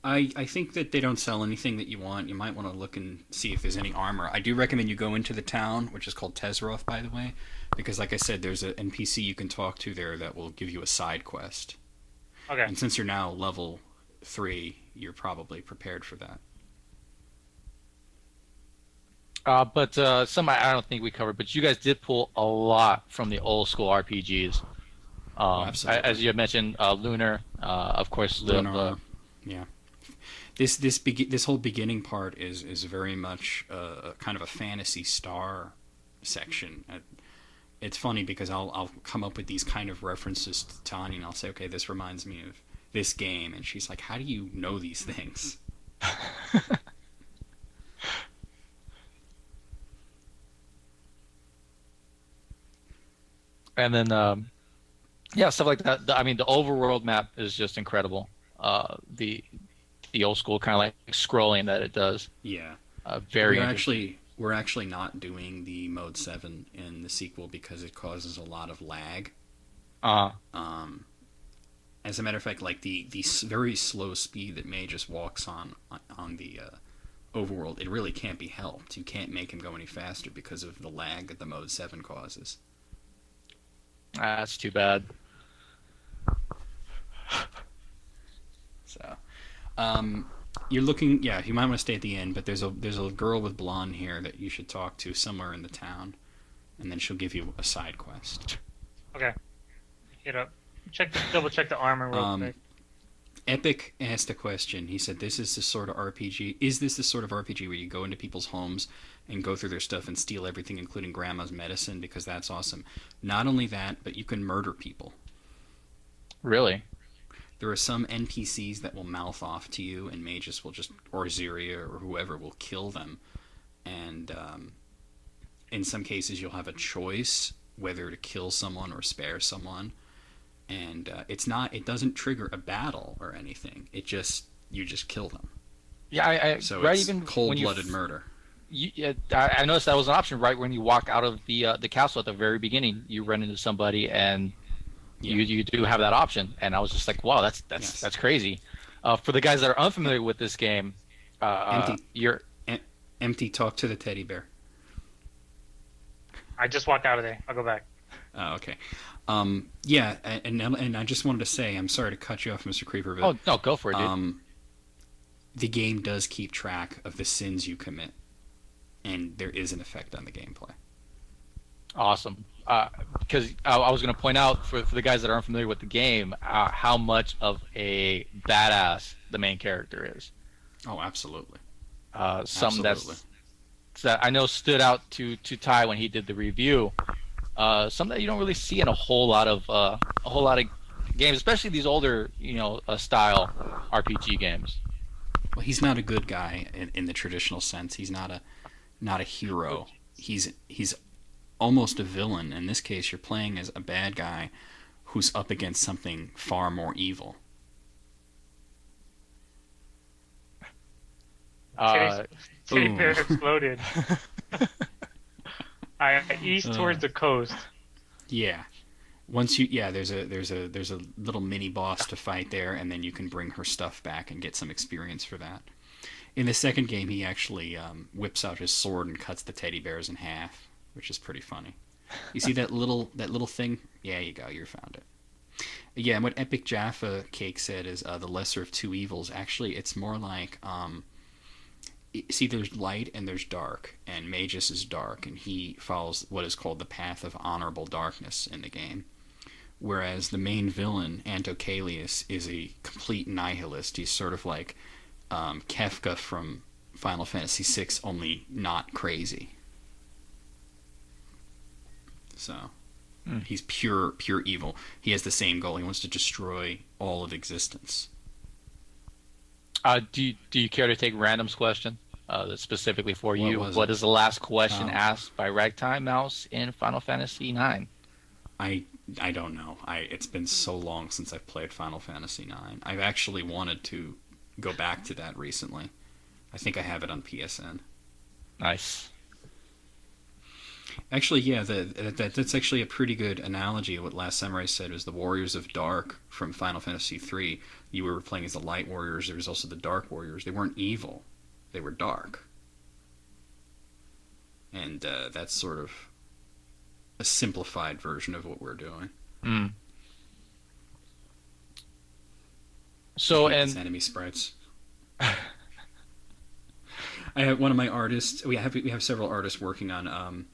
I think that they don't sell anything that you want. You might want to look and see if there's any armor. I do recommend you go into the town, which is called Tezeroth, by the way, because like I said, there's an NPC you can talk to there that will give you a side quest. Okay. And since you're now level 3, you're probably prepared for that. But some I don't think we covered, but you guys did pull a lot from the old school RPGs. Absolutely. As you had mentioned, Lunar, of course. Lunar, yeah. This whole beginning part is very much a kind of a Phantasy Star section. It's funny because I'll come up with these kind of references to Tanya, and I'll say, okay, this reminds me of this game, and she's like, how do you know these things? And then, yeah, stuff like that. I mean, the overworld map is just incredible. The old school kind of like scrolling that it does. Yeah. Very We're actually not doing the mode 7 in the sequel because it causes a lot of lag. As a matter of fact, like the very slow speed that May just walks on the overworld, it really can't be helped. You can't make him go any faster because of the lag that the mode 7 causes. That's too bad. So, you're looking. Yeah, you might want to stay at the end. But there's a girl with blonde hair that you should talk to somewhere in the town, and then she'll give you a side quest. Okay. Hit up. Double check the armor real quick. Epic asked a question. He said, "This is the sort of RPG. Is this the sort of RPG where you go into people's homes and go through their stuff and steal everything, including grandma's medicine? Because that's awesome. Not only that, but you can murder people. Really? There are some NPCs that will mouth off to you, and Magus will just, or Ziria or whoever, will kill them. And in some cases, you'll have a choice whether to kill someone or spare someone. And it doesn't trigger a battle or anything. You just kill them. Yeah, so right, it's even cold-blooded murder. I noticed that was an option right when you walk out of the castle at the very beginning. You run into somebody and you do have that option. And I was just like, wow, that's crazy. For the guys that are unfamiliar with this game, Empty, talk to the teddy bear. I just walked out of there. I'll go back. Oh, okay. Yeah, and I just wanted to say, I'm sorry to cut you off, Mr. Creeper, but... Oh, no, go for it, dude. The game does keep track of the sins you commit, and there is an effect on the gameplay. Awesome. Because I was going to point out, for the guys that aren't familiar with the game, how much of a badass the main character is. Oh, absolutely. Something that I know stood out to Ty when he did the review. Something that you don't really see in a whole lot of games, especially these older, style RPG games. Well, he's not a good guy in the traditional sense. He's not a hero. He's almost a villain. In this case, you're playing as a bad guy who's up against something far more evil. Teddy bear exploded. East towards the coast. Yeah. There's a little mini boss to fight there, and then you can bring her stuff back and get some experience for that. In the second game, he actually whips out his sword and cuts the teddy bears in half, which is pretty funny. You see that little thing? Yeah, you go. You found it. Yeah, and what Epic Jaffa Cake said is the lesser of two evils. Actually, it's more like see, there's light and there's dark, and Magus is dark, and he follows what is called the path of honorable darkness in the game. Whereas the main villain, Antocalius, is a complete nihilist. He's sort of like Kefka from Final Fantasy VI, only not crazy. So he's pure evil. He has the same goal. He wants to destroy all of existence. Do you care to take Random's question? That's specifically for you. What is the last question asked by Ragtime Mouse in Final Fantasy IX? I don't know. It's been so long since I've played Final Fantasy IX. I've actually wanted to go back to that recently. I think I have it on PSN. Nice. Actually, yeah, that's actually a pretty good analogy of what Last Samurai said was the Warriors of Dark from Final Fantasy III. You were playing as the Light Warriors. There was also the Dark Warriors. They weren't evil. They were dark. And that's sort of a simplified version of what we're doing. Mm. So, and enemy sprites. I have one of my artists. We have several artists working on.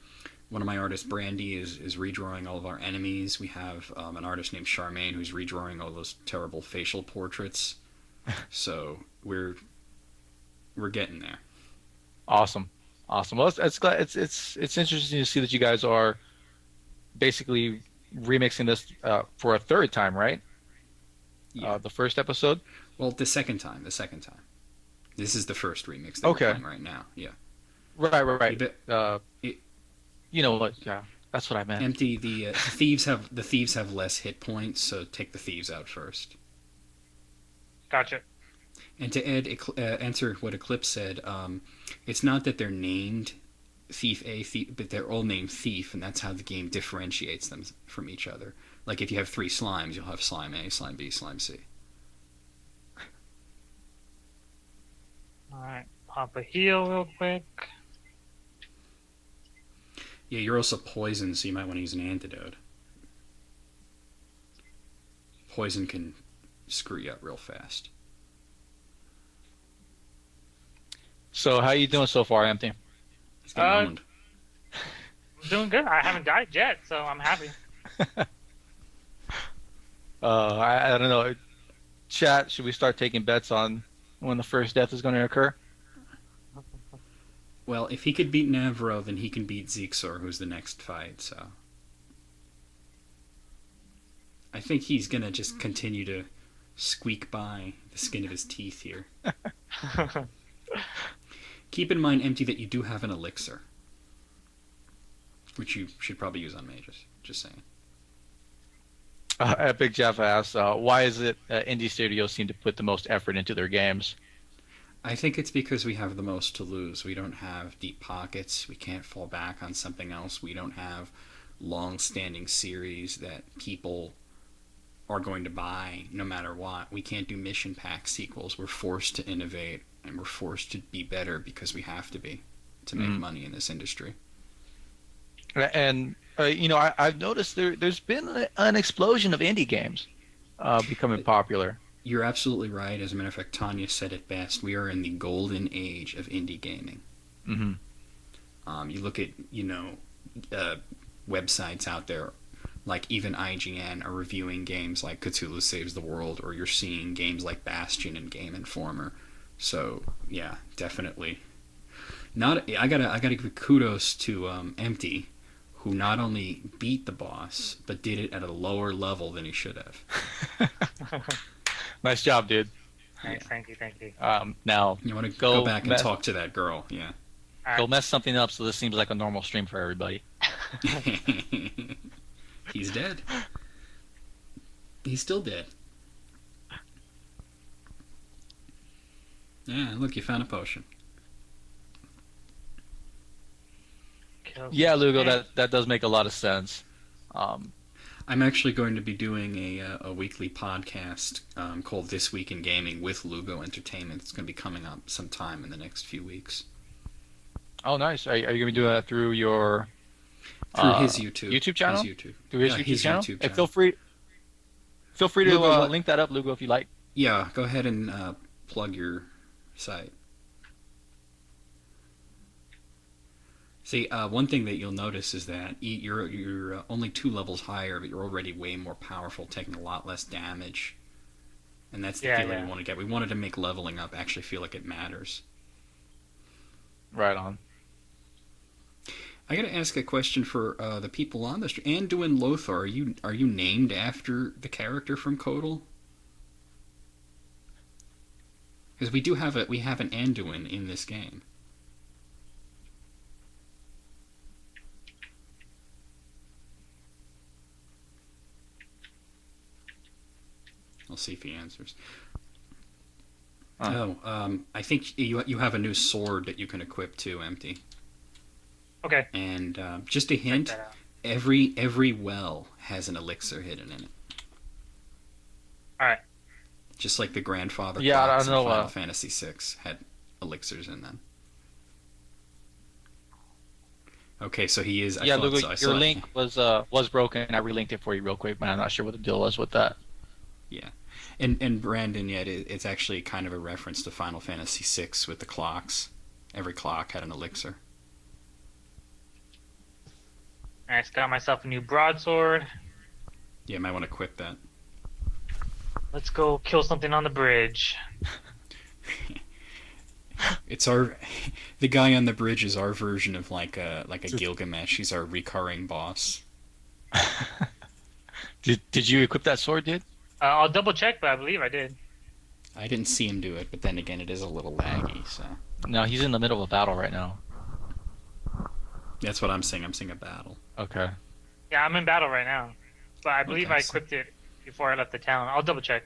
One of my artists, Brandy, is redrawing all of our enemies. We have an artist named Charmaine who's redrawing all those terrible facial portraits. So we're getting there. Awesome. Well, it's interesting to see that you guys are basically remixing this for a third time, right? Yeah. The first episode. Well, the second time. This is the first remix that we're playing right now. Yeah. Right. You know what? Yeah, that's what I meant. Empty. The thieves have less hit points, so take the thieves out first. Gotcha. And to answer what Eclipse said, it's not that they're named Thief A, but they're all named Thief, and that's how the game differentiates them from each other. Like if you have 3 slimes, you'll have Slime A, Slime B, Slime C. Alright, pop a heal real quick. Yeah, you're also poisoned, so you might want to use an antidote. Poison can screw you up real fast. So how you doing so far, Empty? He's getting owned. I'm doing good. I haven't died yet, so I'm happy. I don't know. Chat, should we start taking bets on when the first death is going to occur? Well, if he could beat Navro, then he can beat Zixor, who's the next fight, so... I think he's gonna just continue to squeak by the skin of his teeth here. Keep in mind, Empty, that you do have an elixir. Which you should probably use on mages. Just saying. Epic Jeff asks, why is it indie studios seem to put the most effort into their games? I think it's because we have the most to lose. We don't have deep pockets. We can't fall back on something else. We don't have long-standing series that people are going to buy no matter what. We can't do mission pack sequels. We're forced to innovate, and we're forced to be better because we have to be to make money in this industry. And, I've noticed there's been an explosion of indie games becoming popular. You're absolutely right. As a matter of fact, Tanya said it best. We are in the golden age of indie gaming. Mm-hmm. You look at, websites out there, like even IGN are reviewing games like Cthulhu Saves the World, or you're seeing games like Bastion and Game Informer. So, yeah, definitely. I gotta give kudos to Empty, who not only beat the boss, but did it at a lower level than he should have. Nice job, dude. Nice, thank you. Now you want to go back and talk to that girl, yeah. Go mess something up so this seems like a normal stream for everybody. He's dead. He's still dead. Yeah, look, you found a potion. Yeah, Lugo, that does make a lot of sense. I'm actually going to be doing a weekly podcast called This Week in Gaming with Lugo Entertainment. It's going to be coming up sometime in the next few weeks. Oh, nice. Are you going to be doing that through your... Through his YouTube. YouTube channel? His YouTube. Through his YouTube channel? YouTube Hey, feel free to Lugo, link that up, Lugo, if you like. Yeah, go ahead and plug your site. See, one thing that you'll notice is that you're only 2 levels higher, but you're already way more powerful, taking a lot less damage. And that's the Yeah, feeling we yeah. want to get. We wanted to make leveling up actually feel like it matters. Right on. I gotta ask a question for the people on the stream. Anduin Lothar, are you named after the character from Kotal? Because we have an Anduin in this game. I'll see if he answers. I think you have a new sword that you can equip too, Empty. Okay. And just a Check hint: that out. every well has an elixir hidden in it. All right. Just like the grandfather Yeah, I clocks don't in know, Final Fantasy VI had elixirs in them. Okay, so he is. Yeah, thought Lugo, so. I your saw it. link was broken. I relinked it for you real quick, but I'm not sure what the deal was with that. Yeah, and Brandon, yeah, it's actually kind of a reference to Final Fantasy VI with the clocks. Every clock had an elixir. All right. Got myself a new broadsword. Yeah, might want to equip that. Let's go kill something on the bridge. It's the guy on the bridge is our version of like a Gilgamesh. He's our recurring boss. Did you equip that sword, dude? I'll double check, but I believe I did. I didn't see him do it, but then again, it is a little laggy. So No, he's in the middle of a battle right now. that's what I'm saying. I'm seeing a battle. Okay. Yeah, I'm in battle right now, but I believe Okay, I so- equipped it before I left the town. I'll double check.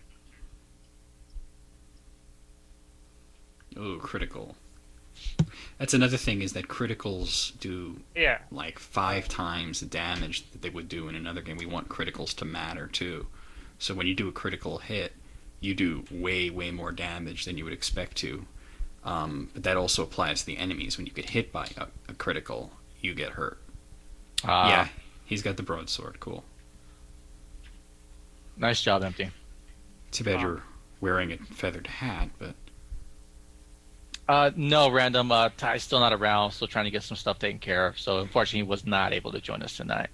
Oh, critical. That's another thing is that criticals do Yeah. like 5 times the damage that they would do in another game. We want criticals to matter too. So when you do a critical hit, you do way more damage than you would expect to. But that also applies to the enemies. When you get hit by a critical, you get hurt. Yeah, he's got the broadsword. Cool. Nice job, Empty. Too bad you're wearing a feathered hat, but No, Random. Ty's still not around. Still trying to get some stuff taken care of. So unfortunately, he was not able to join us tonight.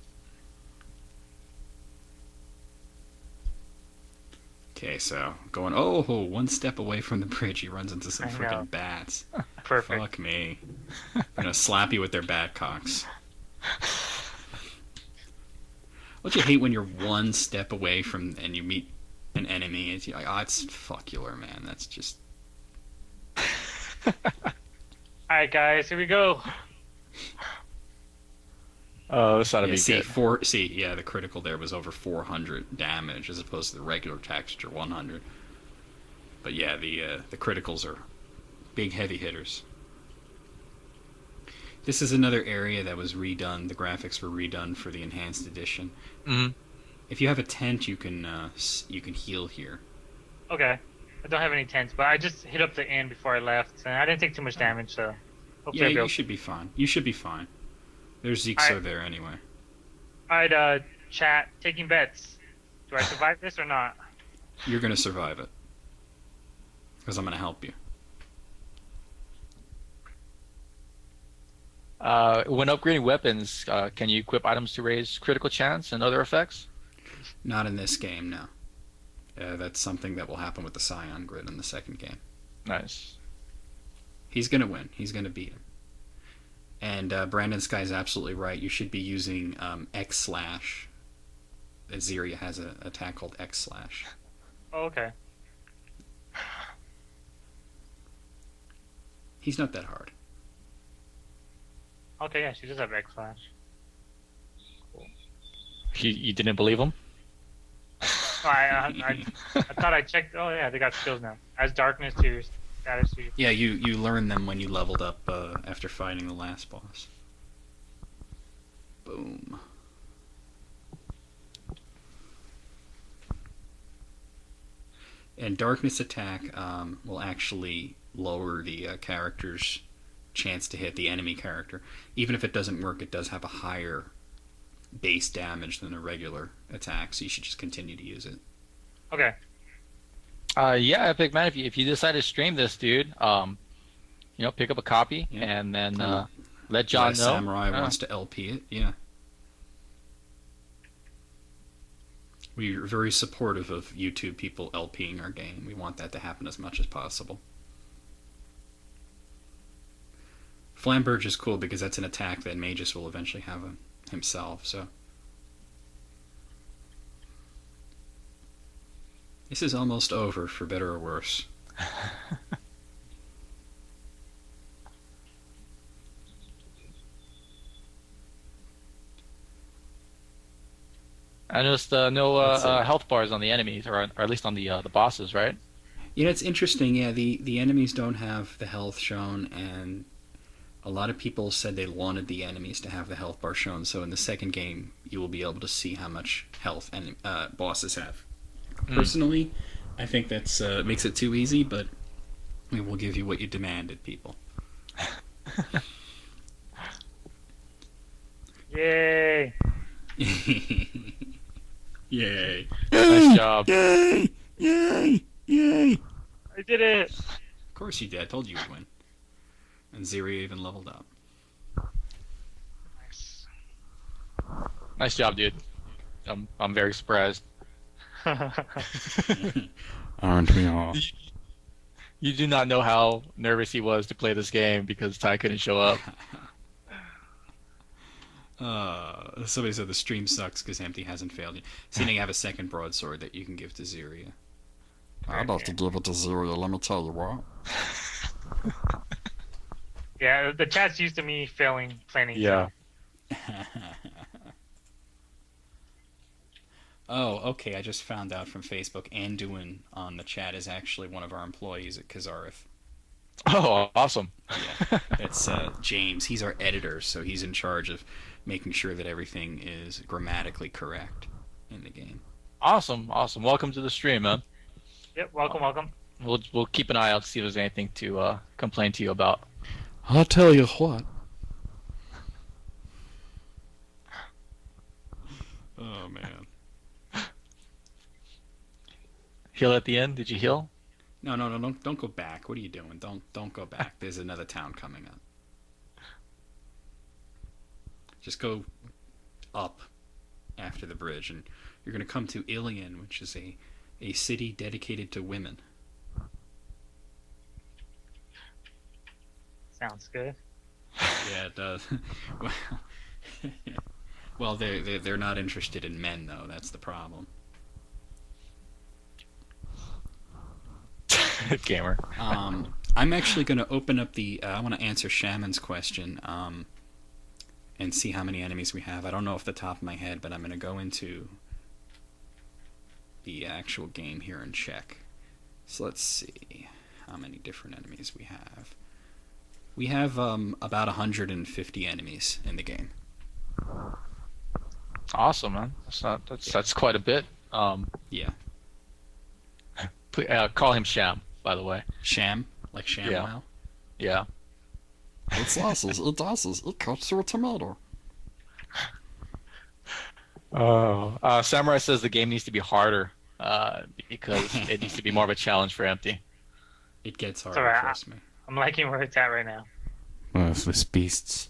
okay. So going one step away from the bridge, he runs into some I know. freaking bats. Perfect. Fuck me. I'm gonna slap you with their bat cocks. Don't you hate when you're one step away from and you meet an enemy and you're like, oh, it's fuckular, man. That's just. All right, guys, here we go. Oh, this ought to Yeah, be good. yeah, the critical there was over 400 damage as opposed to the regular attacks, which are 100. But yeah, the criticals are big heavy hitters. This is another area that was redone. The graphics were redone for the enhanced edition. hmm If you have a tent, you can heal here. Okay. I don't have any tents, but I just hit up the inn before I left, and I didn't take too much damage, so hopefully Yeah, I'll be you okay. should be fine. You should be fine. There's Zeexo Alright. there anyway. All right, chat, taking bets. Do I survive this or not? You're gonna survive it. Because I'm gonna help you. When upgrading weapons, can you equip items to raise critical chance and other effects? Not in this game, no. That's something that will happen with the Scion grid in the second game. Nice. He's gonna win. He's gonna beat him. And Brandon Sky's absolutely right. You should be using X slash. Azeria has an attack called X slash. Oh, okay. He's not that hard. Okay, yeah, she does have X Flash. You didn't believe him? Oh, I thought I checked. Oh, yeah, they got skills now. As darkness to your status to your... Yeah, you learn them when you leveled up after fighting the last boss. Boom. And darkness attack will actually lower the character's chance to hit the enemy character. Even if it doesn't work, it does have a higher base damage than a regular attack, so you should just continue to use it. Okay. Yeah, Epic Man. If you decide to stream this, dude, pick up a copy Yeah. and then Let John Last know. Samurai wants to LP it. Yeah. We're very supportive of YouTube people LPing our game. We want that to happen as much as possible. Flamberge is cool because that's an attack that Magus will eventually have himself, so. This is almost over, for better or worse. I noticed no health bars on the enemies, or at least on the bosses, right? You know, it's interesting. Yeah, the enemies don't have the health shown, and a lot of people said they wanted the enemies to have the health bar shown. So in the second game, you will be able to see how much health bosses have. Personally, I think that's makes it too easy, but we will give you what you demanded, people. Yay! Yay! Nice job. Yay! Yay! Yay! I did it! Of course you did. I told you you'd win. And Ziria even leveled up. Nice. Nice job, dude. I'm very surprised. Aren't we all? You do not know how nervous he was to play this game because Ty couldn't show up. Somebody said the stream sucks because Empty hasn't failed you. See, now you have a second broadsword that you can give to Ziria. I'd have to give it to Ziria, let me tell you what. Yeah, the chat's used to me failing planning. Yeah. Oh, okay. I just found out from Facebook. Anduin on the chat is actually one of our employees at Kazareth. Oh, awesome. Yeah, it's James. He's our editor, so he's in charge of making sure that everything is grammatically correct in the game. Awesome. Welcome to the stream, man. Yep, welcome. We'll keep an eye out to see if there's anything to complain to you about. I'll tell you what. Oh man. Heal at the end? Did you heal? No, don't go back. What are you doing? Don't go back. There's another town coming up. Just go up after the bridge, and you're going to come to Ilion, which is a city dedicated to women. Sounds good. Yeah, it does. Well, they're not interested in men, though. That's the problem. Gamer. I'm actually going to open up the. I want to answer Shaman's question and see how many enemies we have. I don't know off the top of my head, but I'm going to go into the actual game here and check. So let's see how many different enemies we have. We have about 150 enemies in the game. Awesome, man. That's quite a bit. Yeah. Call him Sham, by the way. Sham? Like ShamWow? Yeah. It's sauces, it does, it cuts through a tomato. Oh. Samurai says the game needs to be harder because it needs to be more of a challenge for Empty. It gets harder, Sorry, trust me. I'm liking where it's at right now. Worthless beasts.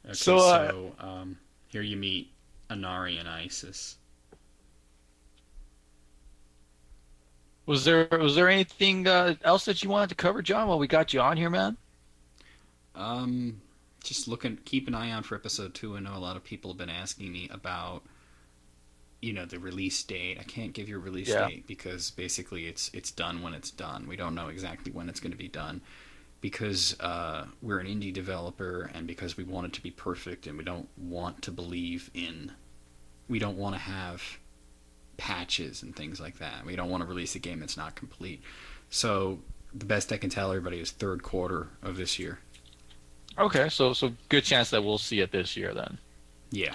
Okay, So, here you meet Inari and Isis. Was there anything else that you wanted to cover, John, while we got you on here, man? Just keep an eye out for episode 2. I know a lot of people have been asking me about, the release date. I can't give you a release date because basically it's done when it's done. We don't know exactly when it's going to be done because we're an indie developer and because we want it to be perfect and we don't want to have patches and things like that. We don't want to release a game that's not complete. So the best I can tell everybody is third quarter of this year. Okay, so good chance that we'll see it this year then. Yeah.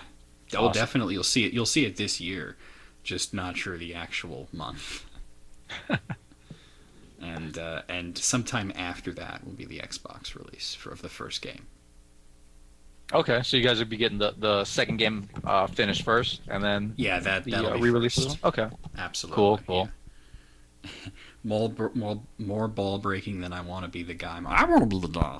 Awesome. Oh, definitely you'll see it. You'll see it this year, just not sure the actual month. And sometime after that will be the Xbox release of the first game. Okay, so you guys will be getting the second game finished first, and then Yeah, that'll be re-release. first. Okay, Absolutely. cool. More ball breaking than I want to be the guy. I want to be the guy.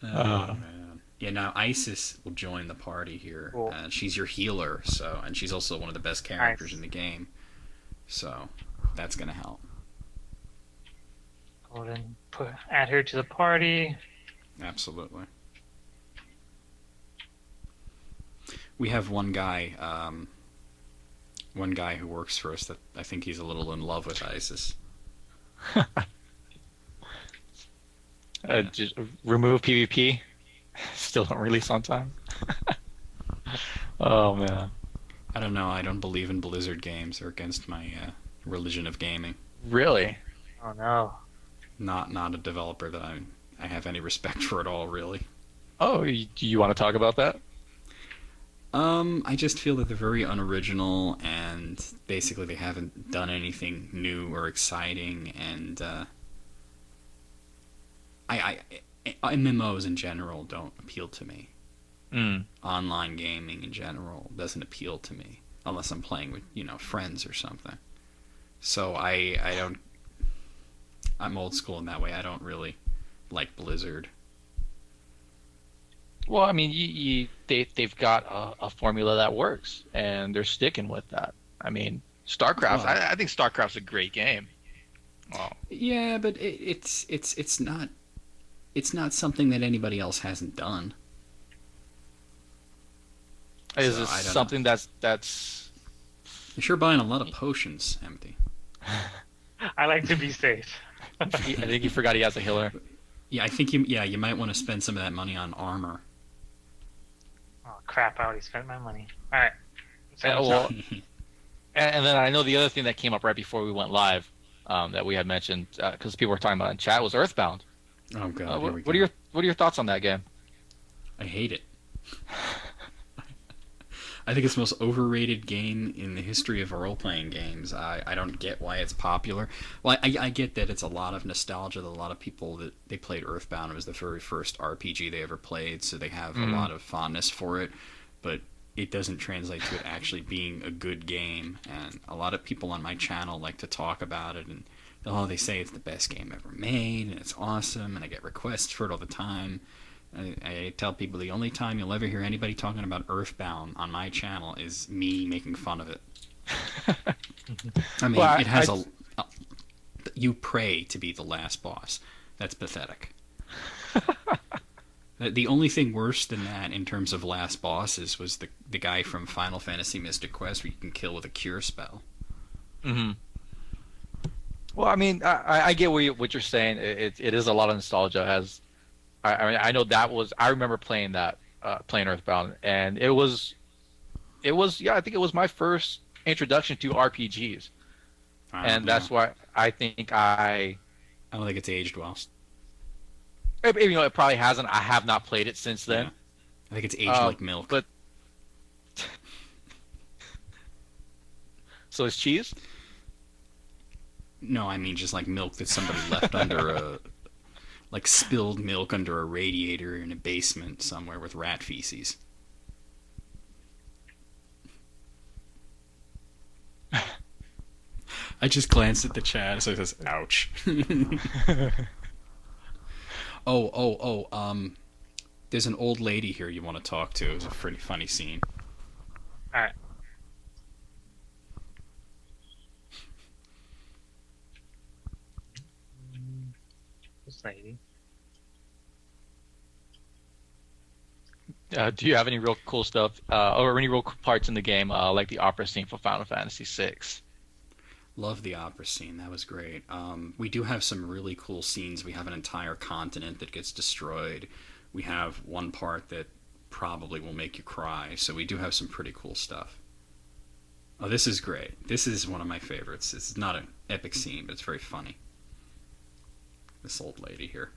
Man. Yeah, now Isis will join the party here. Cool. She's your healer, and she's also one of the best characters in the game. So that's gonna help. Go ahead and add her to the party. Absolutely. We have one guy who works for us that I think he's a little in love with Isis. Just remove PvP. Still don't release on time. Oh man. I don't know. I don't believe in Blizzard games. They're against my religion of gaming. Really? Oh no. Not a developer that I have any respect for at all, really. Oh, do you want to talk about that? I just feel that they're very unoriginal, and basically they haven't done anything new or exciting, and MMOs in general don't appeal to me. Online gaming in general doesn't appeal to me unless I'm playing with friends or something. So I don't. I'm old school in that way. I don't really like Blizzard. Well, I mean, they've got a formula that works, and they're sticking with that. I mean, StarCraft. Well, I think StarCraft's a great game. Well, yeah, but it's not something that anybody else hasn't done. is So, this I don't something know. that's? You're sure buying a lot of potions, Empty. I like to be safe. I think you forgot he has a healer. Yeah, I think you might want to spend some of that money on armor. Oh crap! I already spent my money. All right. Well, and then I know the other thing that came up right before we went live, that we had mentioned because people were talking about in chat was Earthbound. Oh god, here we What go. are your thoughts on that game? I hate it. I think it's the most overrated game in the history of role-playing games. I don't get why it's popular. Well, I get that it's a lot of nostalgia. That a lot of people that they played Earthbound. It was the very first RPG they ever played, so they have a lot of fondness for it. But it doesn't translate to it actually being a good game. And a lot of people on my channel like to talk about it, and they say it's the best game ever made, and it's awesome, and I get requests for it all the time. I tell people the only time you'll ever hear anybody talking about Earthbound on my channel is me making fun of it. I mean, Well, it has you pray to be the last boss. That's pathetic. The only thing worse than that in terms of last bosses was the guy from Final Fantasy Mystic Quest where you can kill with a cure spell. Mm-hmm. Well, I mean, I get what you're saying. It is a lot of nostalgia. I mean, I know I remember playing that, playing Earthbound, and it was, yeah, I think it was my first introduction to RPGs, and that's why I think I don't think it's aged well. it probably hasn't. I have not played it since then. Yeah. I think it's aged like milk. But so is cheese? No, I mean just like milk that somebody left under like spilled milk under a radiator in a basement somewhere with rat feces. I just glanced at the chat, so it says, ouch. There's an old lady here you want to talk to. It was a pretty funny scene. All right. This lady. Do you have any real cool stuff, or any real cool parts in the game, like the opera scene for Final Fantasy VI? Love the opera scene. That was great. We do have some really cool scenes. We have an entire continent that gets destroyed. We have one part that probably will make you cry. So we do have some pretty cool stuff. Oh, this is great. This is one of my favorites. It's not an epic scene, but it's very funny. This old lady here.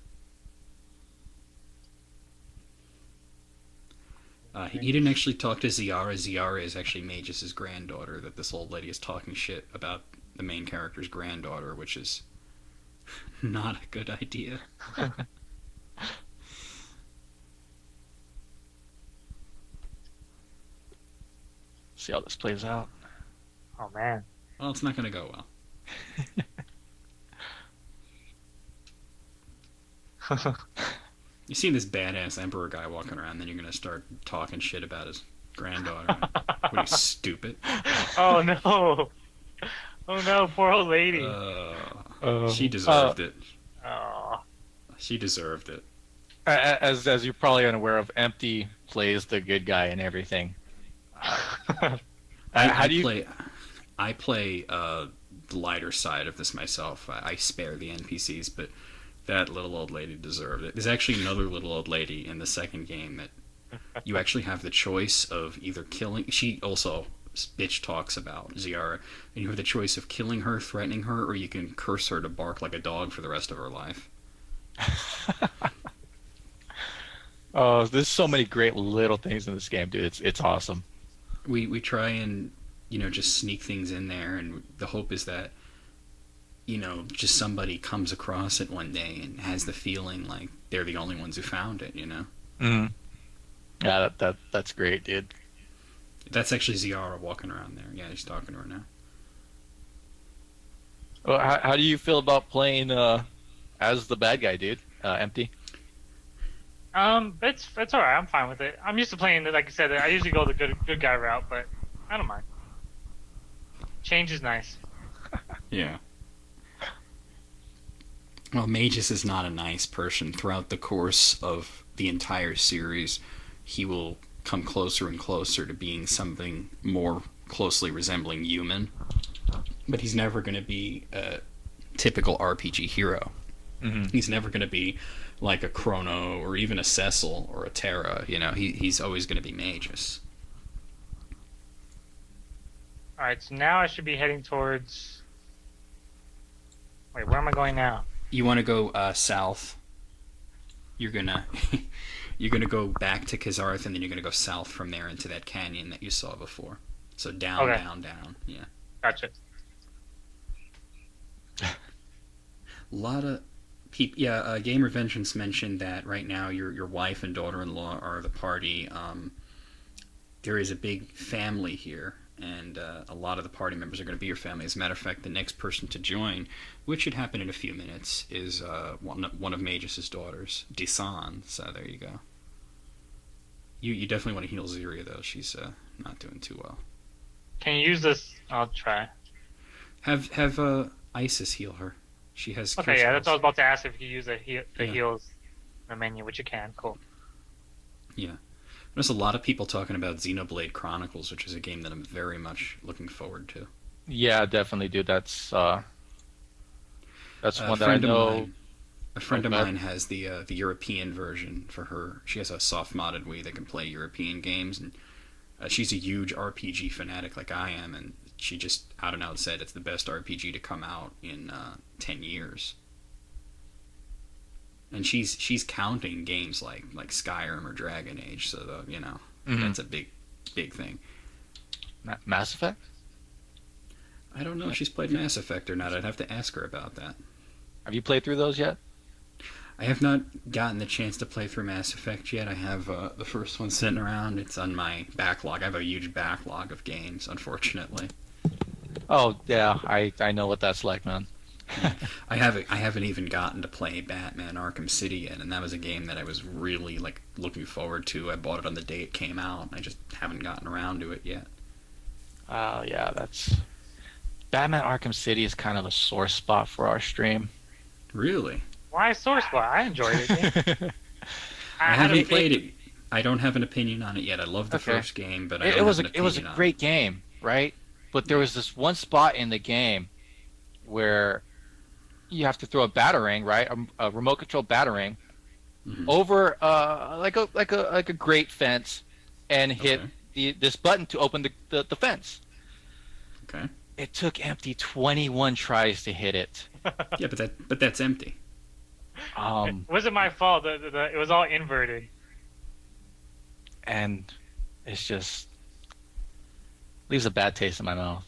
He didn't actually talk to Ziara. Ziara is actually Magus' granddaughter, that this old lady is talking shit about the main character's granddaughter, which is not a good idea. See how this plays out. Oh man. Well, it's not going to go well. You see this badass emperor guy walking around, then you're going to start talking shit about his granddaughter. What are you, stupid? Oh no. Oh no, poor old lady. She deserved it. Oh. She deserved it. As you're probably unaware of, Empty plays the good guy and everything. I play the lighter side of this myself. I spare the NPCs, but that little old lady deserved it. There's actually another little old lady in the second game that you actually have the choice of either killing. She also bitch talks about Ziara, and you have the choice of killing her, threatening her, or you can curse her to bark like a dog for the rest of her life. Oh, there's so many great little things in this game, dude. It's awesome. We try and just sneak things in there, and the hope is that just somebody comes across it one day and has the feeling like they're the only ones who found it. Mm-hmm. Yeah, that's great, dude. That's actually Ziara walking around there. Yeah, he's talking to her now. Well, how do you feel about playing as the bad guy, dude? Empty. It's alright. I'm fine with it. I'm used to playing, like I said, I usually go the good guy route, but I don't mind. Change is nice. Yeah. Well, Magus is not a nice person. Throughout the course of the entire series, he will come closer and closer to being something more closely resembling human. But he's never going to be a typical RPG hero. Mm-hmm. He's never going to be like a Chrono or even a Cecil or a Terra. He's always going to be Magus. Alright, so now I should be heading towards... Wait, where am I going now? You want to go south. You're gonna go back to Kazarth, and then you're gonna go south from there into that canyon that you saw before. So down, okay. down. Yeah. Gotcha. A lot of people. Yeah. Gamer Vengeance mentioned that right now your wife and daughter-in-law are the party. There is a big family here, and a lot of the party members are going to be your family. As a matter of fact, the next person to join, which should happen in a few minutes, is one of Magus's daughters, Disan. So there you go. You definitely want to heal Ziria, though. She's not doing too well. Can you use this? I'll try. Have Isis heal her. She has. Okay, yeah, that's what I was about to ask, if you use the heals in the menu, which you can. Cool. Yeah. There's a lot of people talking about Xenoblade Chronicles, which is a game that I'm very much looking forward to. Yeah, definitely, dude. That's one that I know. A friend of mine has the European version for her. She has a soft modded Wii that can play European games, and she's a huge RPG fanatic like I am, and she just out and out said it's the best RPG to come out in 10 years. And she's counting games like Skyrim or Dragon Age, so that's a big thing. Mass Effect? I don't know if she's played Mass Effect or not. I'd have to ask her about that. Have you played through those yet? I have not gotten the chance to play through Mass Effect yet. I have the first one sitting around. It's on my backlog. I have a huge backlog of games, unfortunately. Oh yeah, I know what that's like, man. Yeah. I haven't even gotten to play Batman Arkham City yet, and that was a game that I was really looking forward to. I bought it on the day it came out. I just haven't gotten around to it yet. Yeah, that's Batman Arkham City is kind of a sore spot for our stream. Really? Why sore spot? I enjoyed it. I haven't played it. I don't have an opinion on it yet. I love the first game, but it was a great game, right? But there was this one spot in the game where you have to throw a batarang, right? A remote control batarang over like a grate fence, and hit this button to open the fence. Okay. It took Empty 21 tries to hit it. Yeah, but that's Empty. It wasn't my fault. It was all inverted. And it's just leaves a bad taste in my mouth.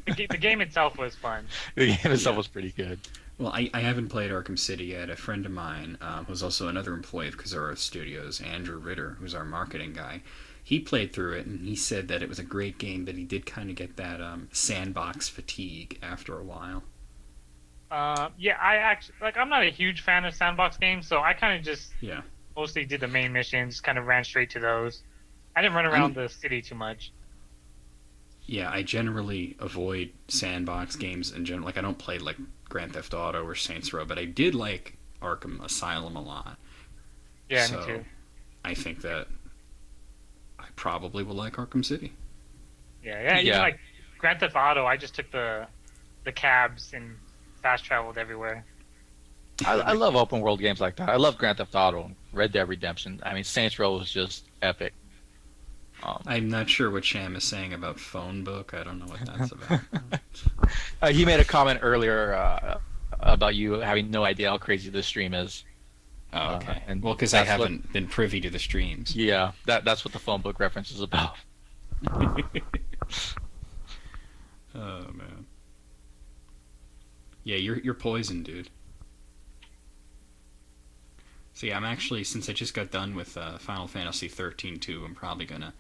The game itself was fun. The game itself was pretty good. Well, I haven't played Arkham City yet. A friend of mine, who's also another employee of Kazura Studios, Andrew Ritter, who's our marketing guy, he played through it and he said that it was a great game, but he did kind of get that sandbox fatigue after a while. Yeah, I actually I'm not a huge fan of sandbox games, so I kind of just Yeah. mostly did the main missions, kind of ran straight to those. I didn't run around the city too much. Yeah, I generally avoid sandbox games in general. Like, I don't play like Grand Theft Auto or Saints Row, but I did like Arkham Asylum a lot. Yeah, So me too. I think that I probably will like Arkham City. Yeah. Even Yeah. like Grand Theft Auto, I just took the cabs and fast traveled everywhere. I love open world games like that. I love Grand Theft Auto, Red Dead Redemption. I mean, Saints Row was just epic. I'm not sure what Sham is saying about Phone Book. I don't know what that's about. He made a comment earlier about you having no idea how crazy this stream is. Oh, okay. And Well, because I that's what- haven't been privy to the streams. Yeah, that's what the phone book reference is about. Oh man. Yeah, you're poisoned, dude. See, I'm actually, since I just got done with Final Fantasy 13 too, I'm probably gonna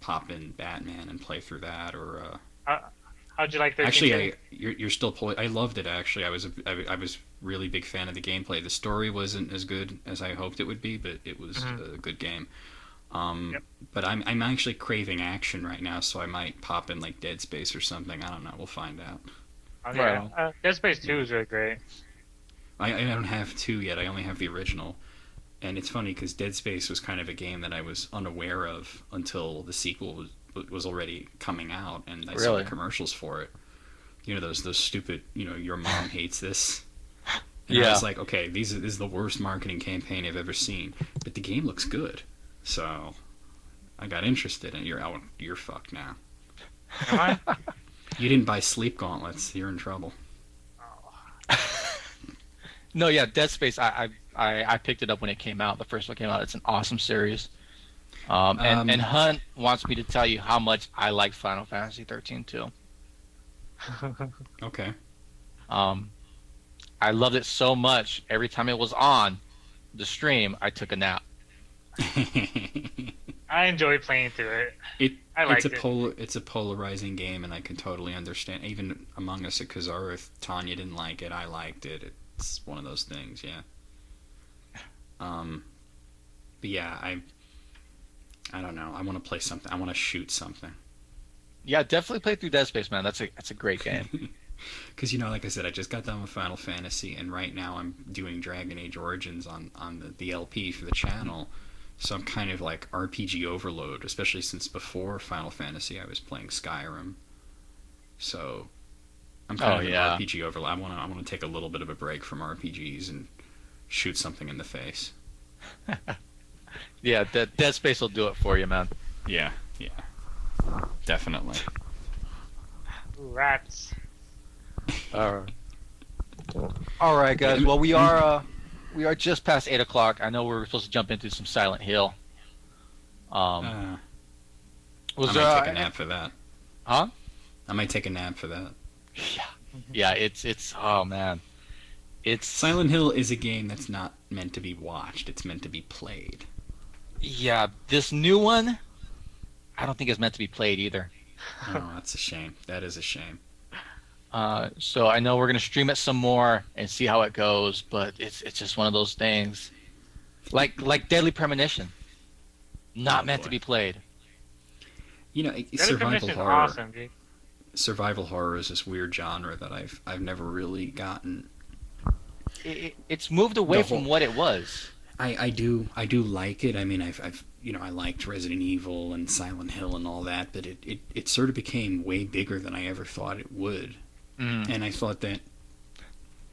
pop in Batman and play through that. Or How'd you like 13? actually, you're still I loved it. Actually, I was really big fan of the gameplay. The story wasn't as good as I hoped it would be, but it was a good game. Yep. But I'm actually craving action right now, so I might pop in like Dead Space or something. I don't know. We'll find out. Oh, yeah. Dead Space 2 is really great. I don't have 2 yet. I only have the original. And it's funny because Dead Space was kind of a game that I was unaware of until the sequel was already coming out, and I saw the commercials for it. You know, those stupid, your mom hates this. And I was like, okay, this is the worst marketing campaign I've ever seen. But the game looks good. So I got interested, and you're fucked now. Am I? You didn't buy Sleep Gauntlets. You're in trouble. No, yeah, Dead Space. I picked it up when it came out. The first one came out. It's an awesome series. And Hunt wants me to tell you how much I liked Final Fantasy 13 too. Okay. I loved it so much. Every time it was on the stream, I took a nap. I enjoyed playing through it. I liked it. It's a polarizing game, and I can totally understand. Even Among Us at Kazareth, Tanya didn't like it. I liked it. It's one of those things, yeah. But yeah, I don't know. I want to play something. I want to shoot something. Yeah, definitely play through Dead Space, man. That's a great game. Because like I said, I just got done with Final Fantasy, and right now I'm doing Dragon Age Origins on the LP for the channel. So I'm kind of like RPG overload, especially since before Final Fantasy I was playing Skyrim. So I'm kind of an RPG overload. I want to take a little bit of a break from RPGs and shoot something in the face. Yeah, Dead Space will do it for you, man. Yeah, definitely. Ooh, rats. All right, guys. Well, we are just past 8 o'clock. I know we're supposed to jump into some Silent Hill. I might take a nap for that. Huh? I might take a nap for that. Yeah. It's oh man, it's Silent Hill is a game that's not meant to be watched. It's meant to be played. Yeah, this new one, I don't think it's meant to be played either. Oh, that's a shame. That is a shame. So I know we're gonna stream it some more and see how it goes, but it's just one of those things, like Deadly Premonition, not meant to be played. Survival horror. Awesome, dude. Survival horror is this weird genre that I've never really gotten. It's moved away from what it was. I do like it. I mean, I liked Resident Evil and Silent Hill and all that, but it sort of became way bigger than I ever thought it would. And I thought that,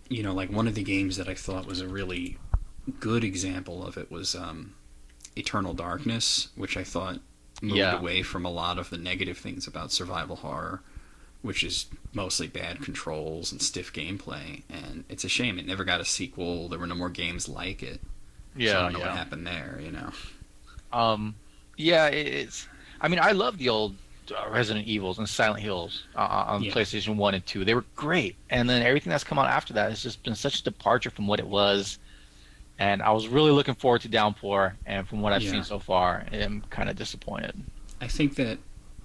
like one of the games that I thought was a really good example of it was Eternal Darkness, which I thought moved away from a lot of the negative things about survival horror, which is mostly bad controls and stiff gameplay. And it's a shame it never got a sequel. There were no more games like it. Yeah, so I don't know what happened there, Yeah, it's. I mean, I love the old Resident Evils and Silent Hills on PlayStation 1 and 2. They were great, and then everything that's come out after that has just been such a departure from what it was. and I was really looking forward to Downpour, and from what I've Yeah. seen so far, I'm kind of disappointed. I think that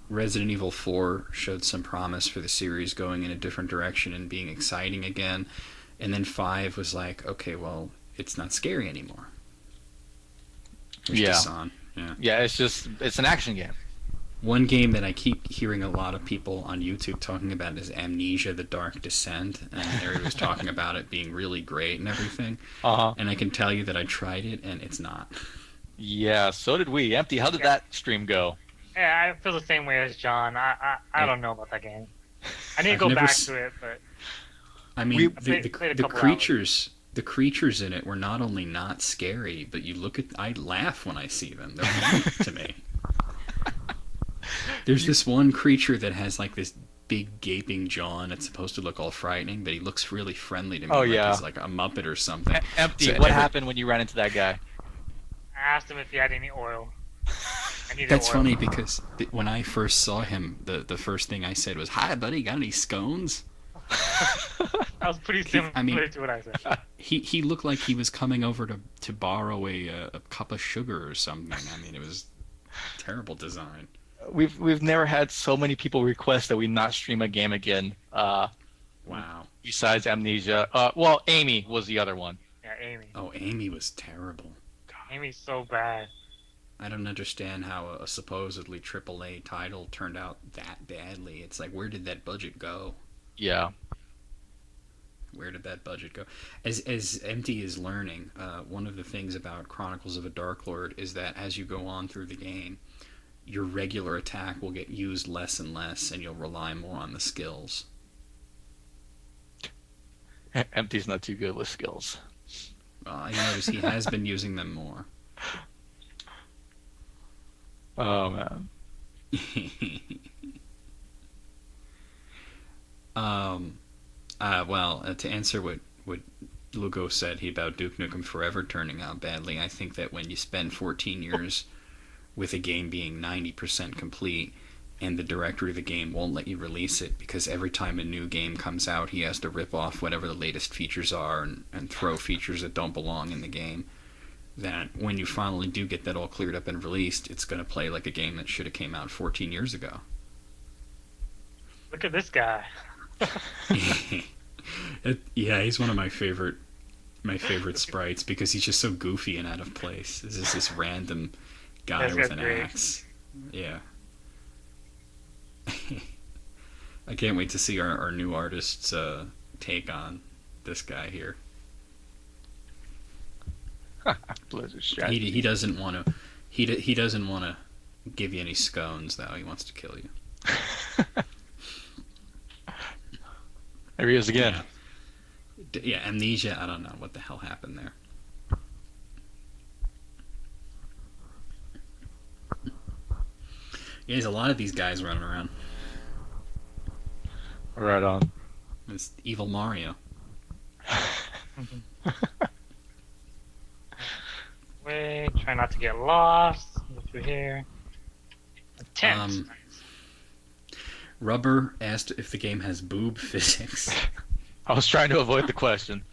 Resident Evil 4 showed some promise for the series going in a different direction and being exciting again. And then 5 was like, okay, well, it's not scary anymore. There's Yeah. Dasan. Yeah. Yeah, it's an action game. One game that I keep hearing a lot of people on YouTube talking about is Amnesia: The Dark Descent, and Harry was talking about it being really great and everything. Uh-huh. And I can tell you that I tried it and it's not. Yeah, so did we. Empty, how did that stream go? Yeah, I feel the same way as John. I don't know about that game. I need to I've go never back s- to it, but I mean, played a the couple creatures in it were not only not scary, but I laugh when I see them. They're funny to me. There's this one creature that has like this big gaping jaw, and it's supposed to look all frightening, but he looks really friendly to me. Oh, like yeah. he's like a Muppet or something. Empty, So what every- happened when you ran into that guy? I asked him if he had any oil. I needed That's oil. funny because when I first saw him, the first thing I said was, "Hi, buddy, got any scones?" That was pretty similar I mean- to what I said. He looked like he was coming over to borrow a cup of sugar or something. I mean, it was terrible design. We've never had so many people request that we not stream a game again. Wow. Besides Amnesia, well, Amy was the other one. Yeah, Amy. Oh, Amy was terrible. Amy's so bad. I don't understand how a supposedly AAA title turned out that badly. It's like, where did that budget go? Yeah. Where did that budget go? As Empty is learning, one of the things about Chronicles of a Dark Lord is that as you go on through the game, your regular attack will get used less and less, and you'll rely more on the skills. Empty's not too good with skills. I notice he has been using them more. Oh man. To answer what Lugo said about Duke Nukem Forever turning out badly, I think that when you spend 14 years with a game being 90% complete, and the director of the game won't let you release it because every time a new game comes out, he has to rip off whatever the latest features are and throw features that don't belong in the game, that when you finally do get that all cleared up and released, it's going to play like a game that should have came out 14 years ago. Look at this guy. Yeah, he's one of my favorite sprites because he's just so goofy and out of place. This is this random guy This with guy's an great. axe. Yeah. I can't wait to see our new artist's take on this guy here. Blizzard strategy. He doesn't want to. He doesn't want to give you any scones though. He wants to kill you. There he is again. Yeah, Amnesia. I don't know what the hell happened there. Yeah, there's a lot of these guys running around. Right on. It's evil Mario. Wait, try not to get lost. Go through here. A tent. Rubber asked if the game has boob physics. I was trying to avoid the question.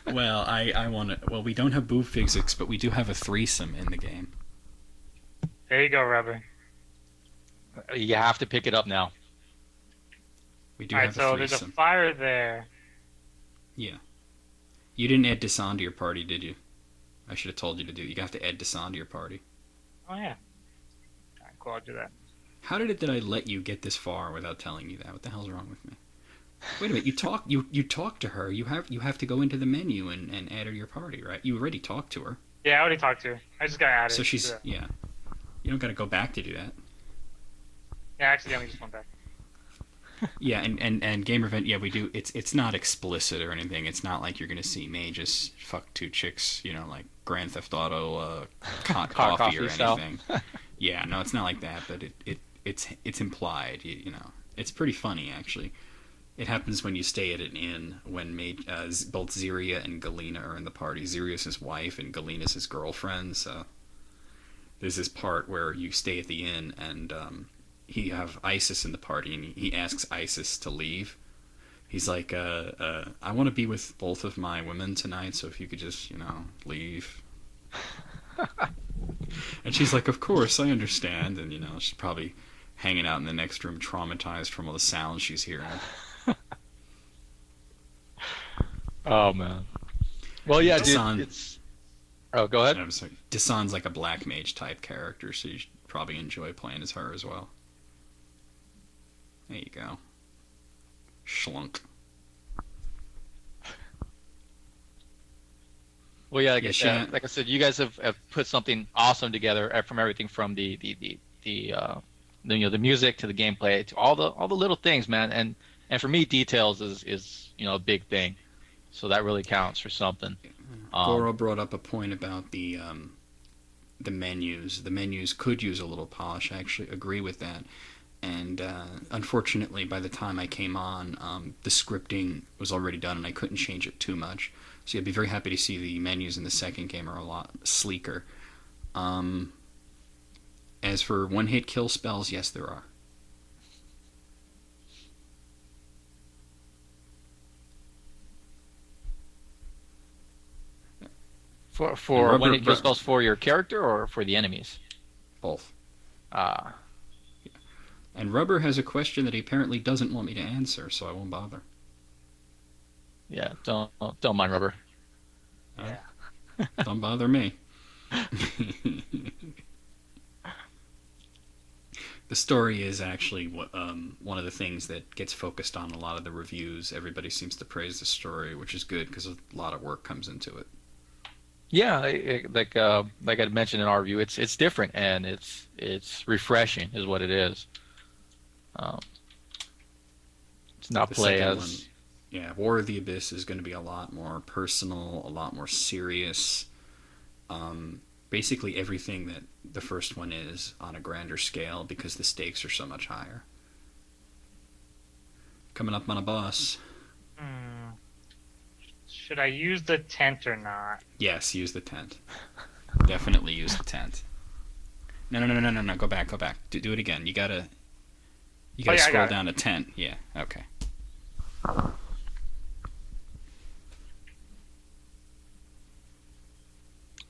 Well, I want to. Well, we don't have boob physics, but we do have a threesome in the game. There you go, Rubber. You have to pick it up now. We do Alright, have so a there's a threesome. fire there. Yeah. You didn't add Dasan to your party, did you? I should have told you to do. You have to add Dasan to your party. Oh, yeah. Alright, cool, I'll do that. How did I let you get this far without telling you that? What the hell's wrong with me? Wait a minute. You talk to her. You have to go into the menu and add her to your party, right? You already talked to her. Yeah, I already talked to her. I just got added. So she's to that. yeah. You don't got to go back to do that. Yeah, I accidentally just went back. Yeah, and Game Event, yeah, we do. It's not explicit or anything. It's not like you're gonna see May just fuck two chicks, like Grand Theft Auto, hot coffee or style. anything. Yeah, no, it's not like that. But it's implied. It's pretty funny actually. It happens when you stay at an inn when both Ziria and Galena are in the party. Ziria's his wife and Galena's his girlfriend. So there's this part where you stay at the inn and. You have Isis in the party, and he asks Isis to leave He's like, I want to be with both of my women tonight, so if you could just, leave. And she's like, of course, I understand. And, she's probably hanging out in the next room traumatized from all the sounds she's hearing. Oh man. Well, yeah, dude. Dasan, Oh, go ahead. I'm sorry. Dasan's like a black mage type character, so you should probably enjoy playing as her as well. There you go. Schlunk. Well, yeah, Yeah, like I said, you guys have put something awesome together from everything from the music to the gameplay to all the little things, man. And for me, details is a big thing. So that really counts for something. Goro brought up a point about the menus. The menus could use a little polish. I actually agree with that. And unfortunately, by the time I came on, the scripting was already done, and I couldn't change it too much. So I'd be very happy to see the menus in the second game are a lot sleeker. As for one-hit kill spells, yes, there are. For when it kill spells for your character or for the enemies? Both. Ah. And Rubber has a question that he apparently doesn't want me to answer, so I won't bother. Yeah, don't mind Rubber. Yeah. Don't bother me. The story is actually one of the things that gets focused on a lot of the reviews. Everybody seems to praise the story, which is good because a lot of work comes into it. Yeah, like I mentioned in our review, it's different and it's refreshing, is what it is. It's not play as. Yeah, War of the Abyss is going to be a lot more personal, a lot more serious. Basically everything that the first one is on a grander scale because the stakes are so much higher. Coming up on a boss. Should I use the tent or not? Yes, use the tent. Definitely use the tent. No. Go back. Do it again. You gotta scroll down to tent. Yeah. Okay.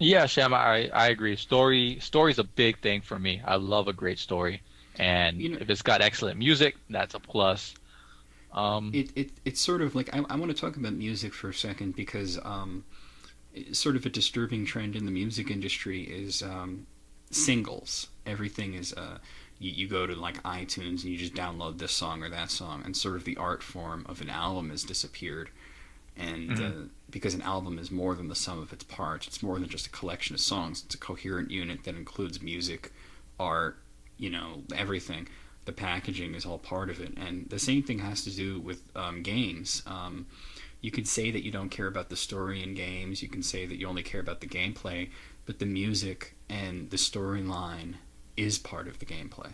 Yeah, Sham, I agree. Story's a big thing for me. I love a great story, and if it's got excellent music, that's a plus. It's sort of like I want to talk about music for a second because sort of a disturbing trend in the music industry is singles. Everything is you go to like iTunes and you just download this song or that song, and sort of the art form of an album has disappeared. And because an album is more than the sum of its parts, it's more than just a collection of songs. It's a coherent unit that includes music, art, everything. The packaging is all part of it. And the same thing has to do with games. You could say that you don't care about the story in games. You can say that you only care about the gameplay. But the music and the storyline is part of the gameplay.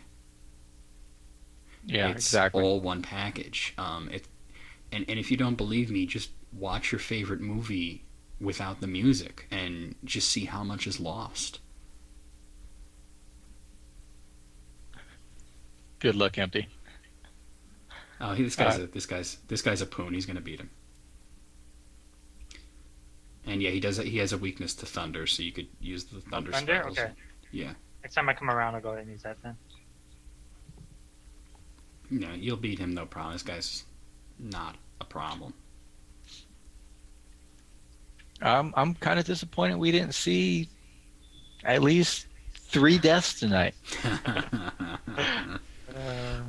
Yeah, it's exactly. all one package. And if you don't believe me, just watch your favorite movie without the music and just see how much is lost. Good luck, Empty. Oh, this guy's a poon. He's gonna beat him. And yeah, he has a weakness to thunder, so you could use the thunder spells. Okay. Yeah. Next time I come around, I'll go ahead and use that then. No, you'll beat him, no problem. This guy's not a problem. I'm kind of disappointed we didn't see at least 3 deaths tonight.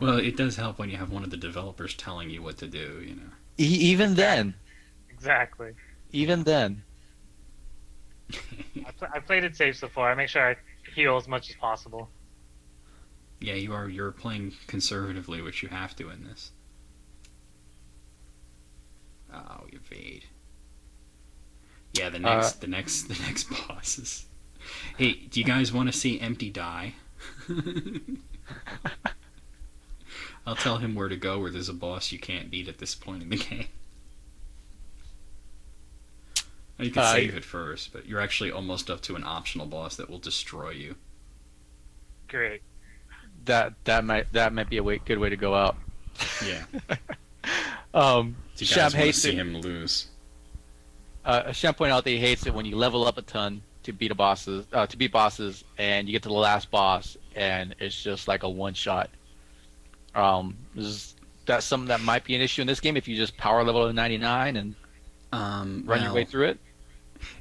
Well, it does help when you have one of the developers telling you what to do, Even then. Exactly. Even then. I played it safe so far. I make sure I heal as much as possible. Yeah, you're playing conservatively, which you have to in this. Oh, you evade. Yeah, the next boss is. Hey, do you guys want to see Empty die? I'll tell him where to go where there's a boss you can't beat at this point in the game. You can save it first, but you're actually almost up to an optional boss that will destroy you. Great. That might be a good way to go out. Yeah. So you Sham guys want to hates see it. him lose. Sham pointed out that he hates it when you level up a ton to beat bosses, and you get to the last boss, and it's just like a one shot. That's something that might be an issue in this game if you just power level to 99 and run your way through it.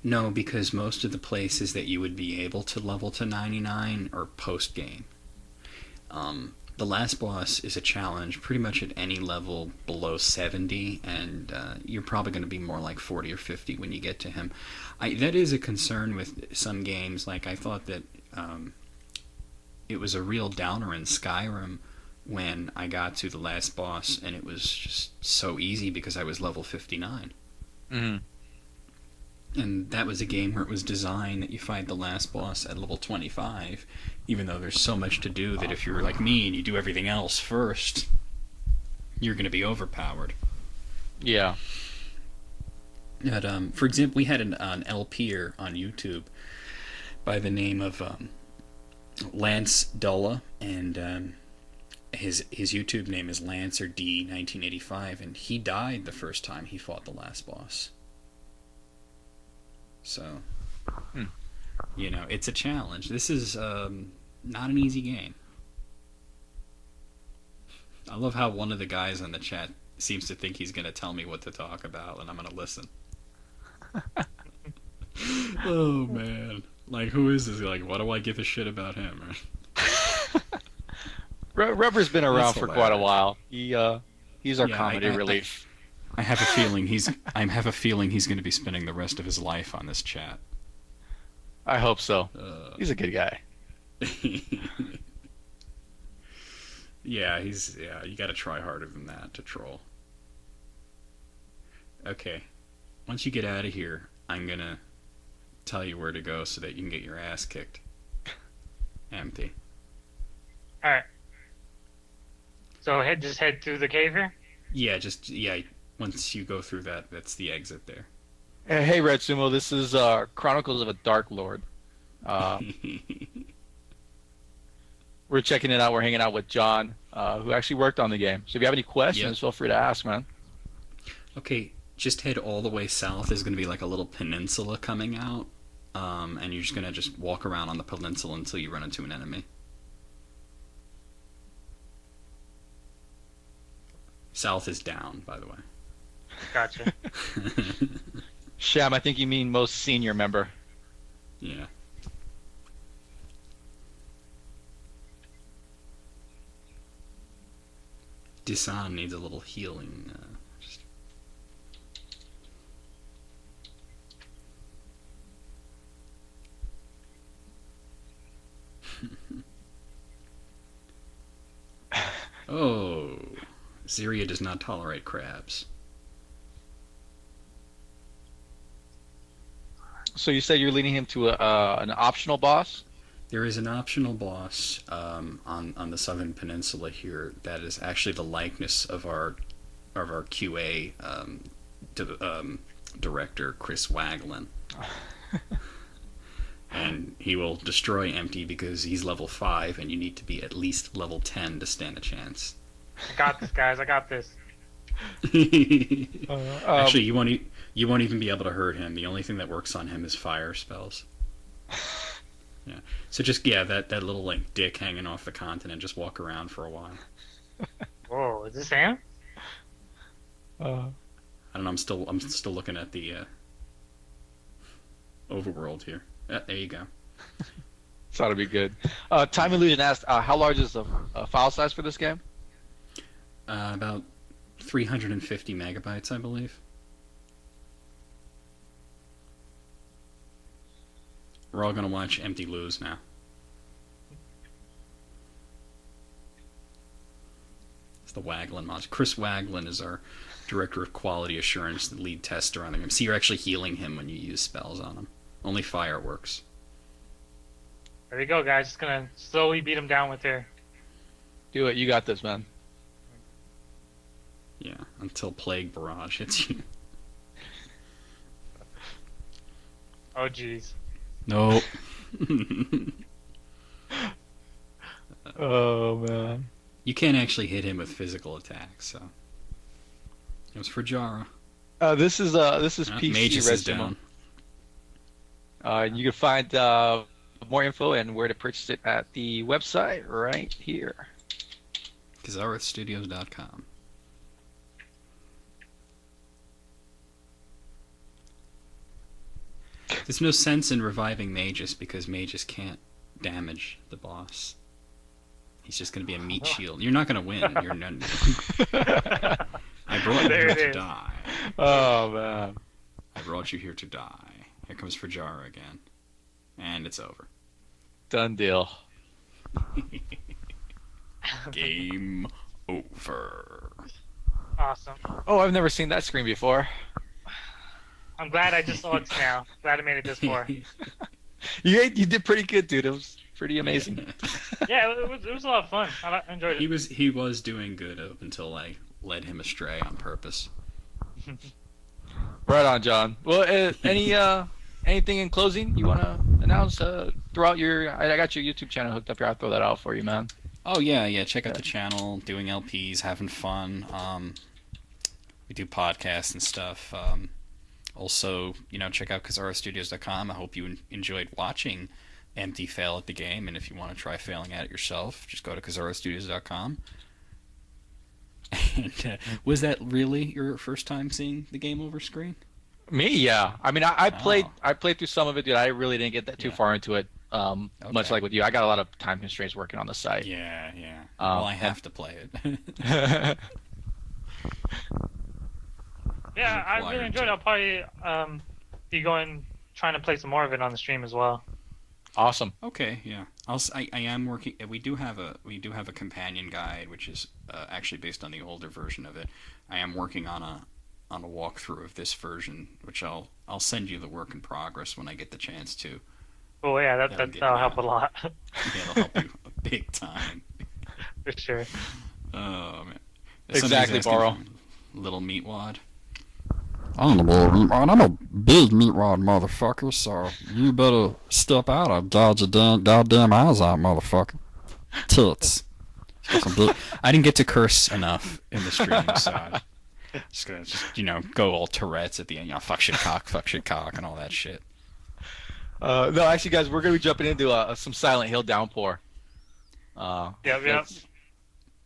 No, because most of the places that you would be able to level to 99 are post game. The last boss is a challenge pretty much at any level below 70, and you're probably going to be more like 40 or 50 when you get to him. That is a concern with some games. Like, I thought that it was a real downer in Skyrim when I got to the last boss, and it was just so easy because I was level 59. Mm-hmm. And that was a game where it was designed that you fight the last boss at level 25, even though there's so much to do that if you're like me and you do everything else first, you're going to be overpowered. Yeah. But, for example, we had an LPer on YouTube by the name of Lance Dulla, and his YouTube name is LancerD1985, and he died the first time he fought the last boss. So, you know, it's a challenge. This is not an easy game. I love how one of the guys in the chat seems to think he's going to tell me what to talk about, and I'm going to listen. Oh, man. Like, who is this? Like, why do I give a shit about him? Rubber's been around That's for quite a while. He's our Yeah, comedy relief. I have a feeling he's going to be spending the rest of his life on this chat. I hope so. He's a good guy. Yeah, you got to try harder than that to troll. Okay. Once you get out of here, I'm going to tell you where to go so that you can get your ass kicked. Empty. Alright. So just head through the cave here? Yeah, once you go through that, that's the exit there. Hey, Red Sumo, this is Chronicles of a Dark Lord. We're checking it out. We're hanging out with John, who actually worked on the game. So if you have any questions, feel free to ask, man. Okay, just head all the way south. There's going to be like a little peninsula coming out, and you're just going to just walk around on the peninsula until you run into an enemy. South is down, by the way. Gotcha. Sham, I think you mean most senior member. Yeah. Disan needs a little healing. Oh, Ziria does not tolerate crabs. So you said you're leading him to an optional boss? There is an optional boss on the southern peninsula here that is actually the likeness of our QA director, Chris Waglin. And he will destroy Empty because he's level 5 and you need to be at least level 10 to stand a chance. I got this, guys. I got this. Actually, you won't even be able to hurt him. The only thing that works on him is fire spells. Yeah. So just that little like dick hanging off the continent. Just walk around for a while. Whoa, is this Sam? I don't know. I'm still looking at the overworld here. There you go. This ought to be good. Time Illusion asked, how large is the file size for this game? About 350 megabytes, I believe. We're all going to watch Empty lose now. It's the Waglin mod. Chris Waglin is our director of quality assurance, the lead tester on the game. See, you're actually healing him when you use spells on him. Only fire works. There you go, guys. Just gonna slowly beat him down with her. Do it. You got this, man. Yeah, until Plague Barrage hits you. Oh, jeez. Nope. Oh, man. You can't actually hit him with physical attacks, so It was for Jara. This is PC Magus is Regiment. down. You can find more info and where to purchase it at the website right here. KazarethStudios.com. There's no sense in reviving Magus because Magus can't damage the boss. He's just going to be a meat shield. You're not going to win. You're none. I brought you here to die. Oh man! I brought you here to die. Here comes Fajara again, and it's over. Done deal. Game over. Awesome. Oh, I've never seen that screen before. I'm glad I just saw it now. Glad I made it this far. You did pretty good, dude. It was pretty amazing. Yeah, it was a lot of fun. I enjoyed it. He was doing good up until I led him astray on purpose. Right on, John. Well, anything in closing you want to announce throughout your? I got your YouTube channel hooked up here. I'll throw that out for you, man. Oh yeah. Check out the channel. Doing LPs, having fun. We do podcasts and stuff. Also, check out KazaraStudios.com. I hope you enjoyed watching Empty fail at the game, and if you want to try failing at it yourself, just go to KazaraStudios.com. And was that really your first time seeing the game over screen? Me, yeah. I mean, I played through some of it, dude. I really didn't get that too far into it. Much like with you, I got a lot of time constraints working on the site. Yeah. Well, I have to play it. Yeah, I really enjoyed it. I'll probably be trying to play some more of it on the stream as well. Awesome. Okay, yeah. I am working. We do have a companion guide, which is actually based on the older version of it. I am working on a walkthrough of this version, which I'll send you the work in progress when I get the chance to. Oh yeah, that'll help a lot. Yeah, it'll help you big time. For sure. Oh man. Exactly, Borrow. Little meatwad. I'm a little meatwad. I'm a big meatwad motherfucker, so you better step out or gouge your goddamn eyes out, motherfucker. Tits. I didn't get to curse enough in the stream, so I'm just gonna go all Tourette's at the end. Fuck shit cock, and all that shit. No, actually, guys, we're gonna be jumping into some Silent Hill Downpour. Yep.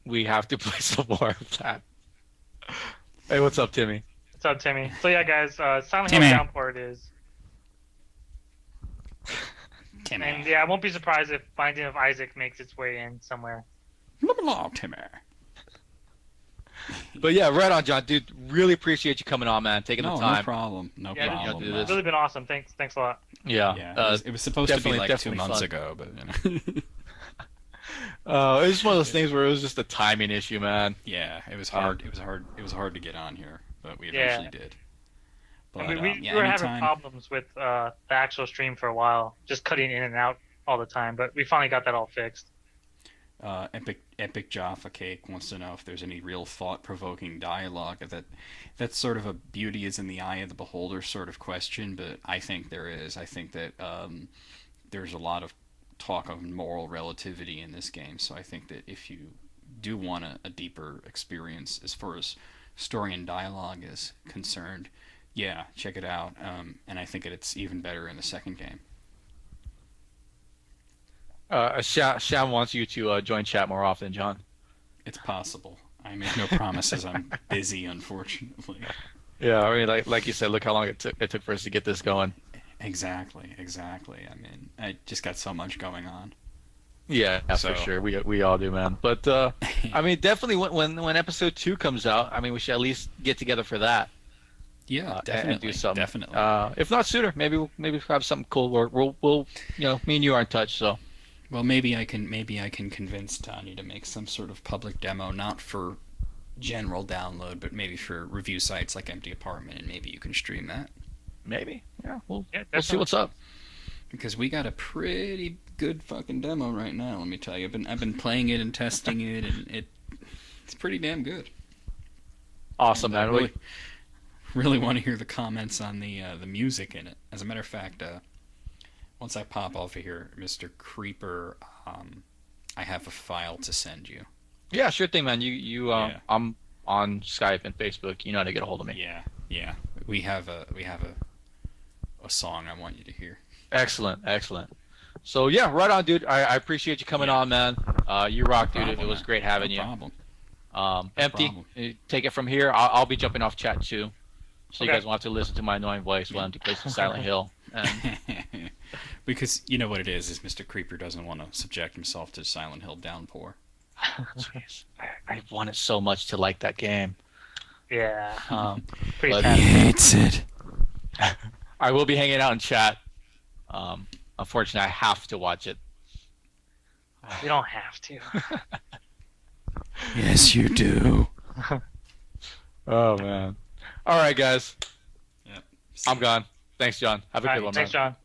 We have to play some more of that. Hey, what's up, Timmy? What's up, Timmy? So yeah, guys, Silent Timmy. Hill Downpour it is. Timmy. And yeah, I won't be surprised if Binding of Isaac makes its way in somewhere. Timmy. But yeah, right on, John, dude. Really appreciate you coming on, man. Taking the time. No problem. No problem. do this. It's really been awesome. Thanks a lot. Yeah. It was supposed to be like 2 months fun. ago, but it was just one of those things where it was just a timing issue, man. yeah, it was hard. It was hard to get on here, but we eventually did. But We were having problems with the actual stream for a while, just cutting in and out all the time. But we finally got that all fixed. Epic Jaffa Cake wants to know if there's any real thought-provoking dialogue. That's sort of a beauty is in the eye of the beholder sort of question, but I think there is. I think that there's a lot of talk of moral relativity in this game, so I think that if you do want a deeper experience as far as story and dialogue is concerned, yeah, check it out. And I think it's even better in the second game. Sham wants you to join chat more often, John. It's possible. I make no promises. I'm busy, unfortunately. Yeah, I mean, like you said, look how long it took for us to get this going. Exactly. I mean, I just got so much going on. Yeah, for sure. We all do, man. But I mean, definitely when episode 2 comes out, I mean, we should at least get together for that. Yeah, definitely. And do something. Definitely. If not sooner, maybe we'll have something cool. We'll me and you are in touch, so. Well, maybe I can convince Tanya to make some sort of public demo, not for general download, but maybe for review sites like Empty Apartment, and maybe you can stream that. Maybe. Yeah. We'll see definitely. what's up. Because we got a pretty good fucking demo right now. Let me tell you, I've been playing it and testing it, and it's pretty damn good. Awesome, man. I really want to hear the comments on the music in it. As a matter of fact, once I pop off of here, Mr. Creeper, I have a file to send you. Yeah, sure thing, man. You Yeah. on Skype and Facebook. You know how to get a hold of me. Yeah. We have a song I want you to hear. Excellent. So yeah, right on, dude. I appreciate you coming on, man. You rock, dude. It was great having you. No problem. Empty, take it from here. I'll be jumping off chat too, so you guys won't have to listen to my annoying voice while Empty plays some Silent Hill. And... because you know what it is Mr. Creeper doesn't want to subject himself to Silent Hill downpour. Jeez. I wanted so much to like that game. Yeah. But He hates it. I will be hanging out in chat. Unfortunately, I have to watch it. You don't have to. Yes, you do. Oh man. All right, guys. Yep. I'm gone. Thanks, John. Have a good one, man. Thanks, John.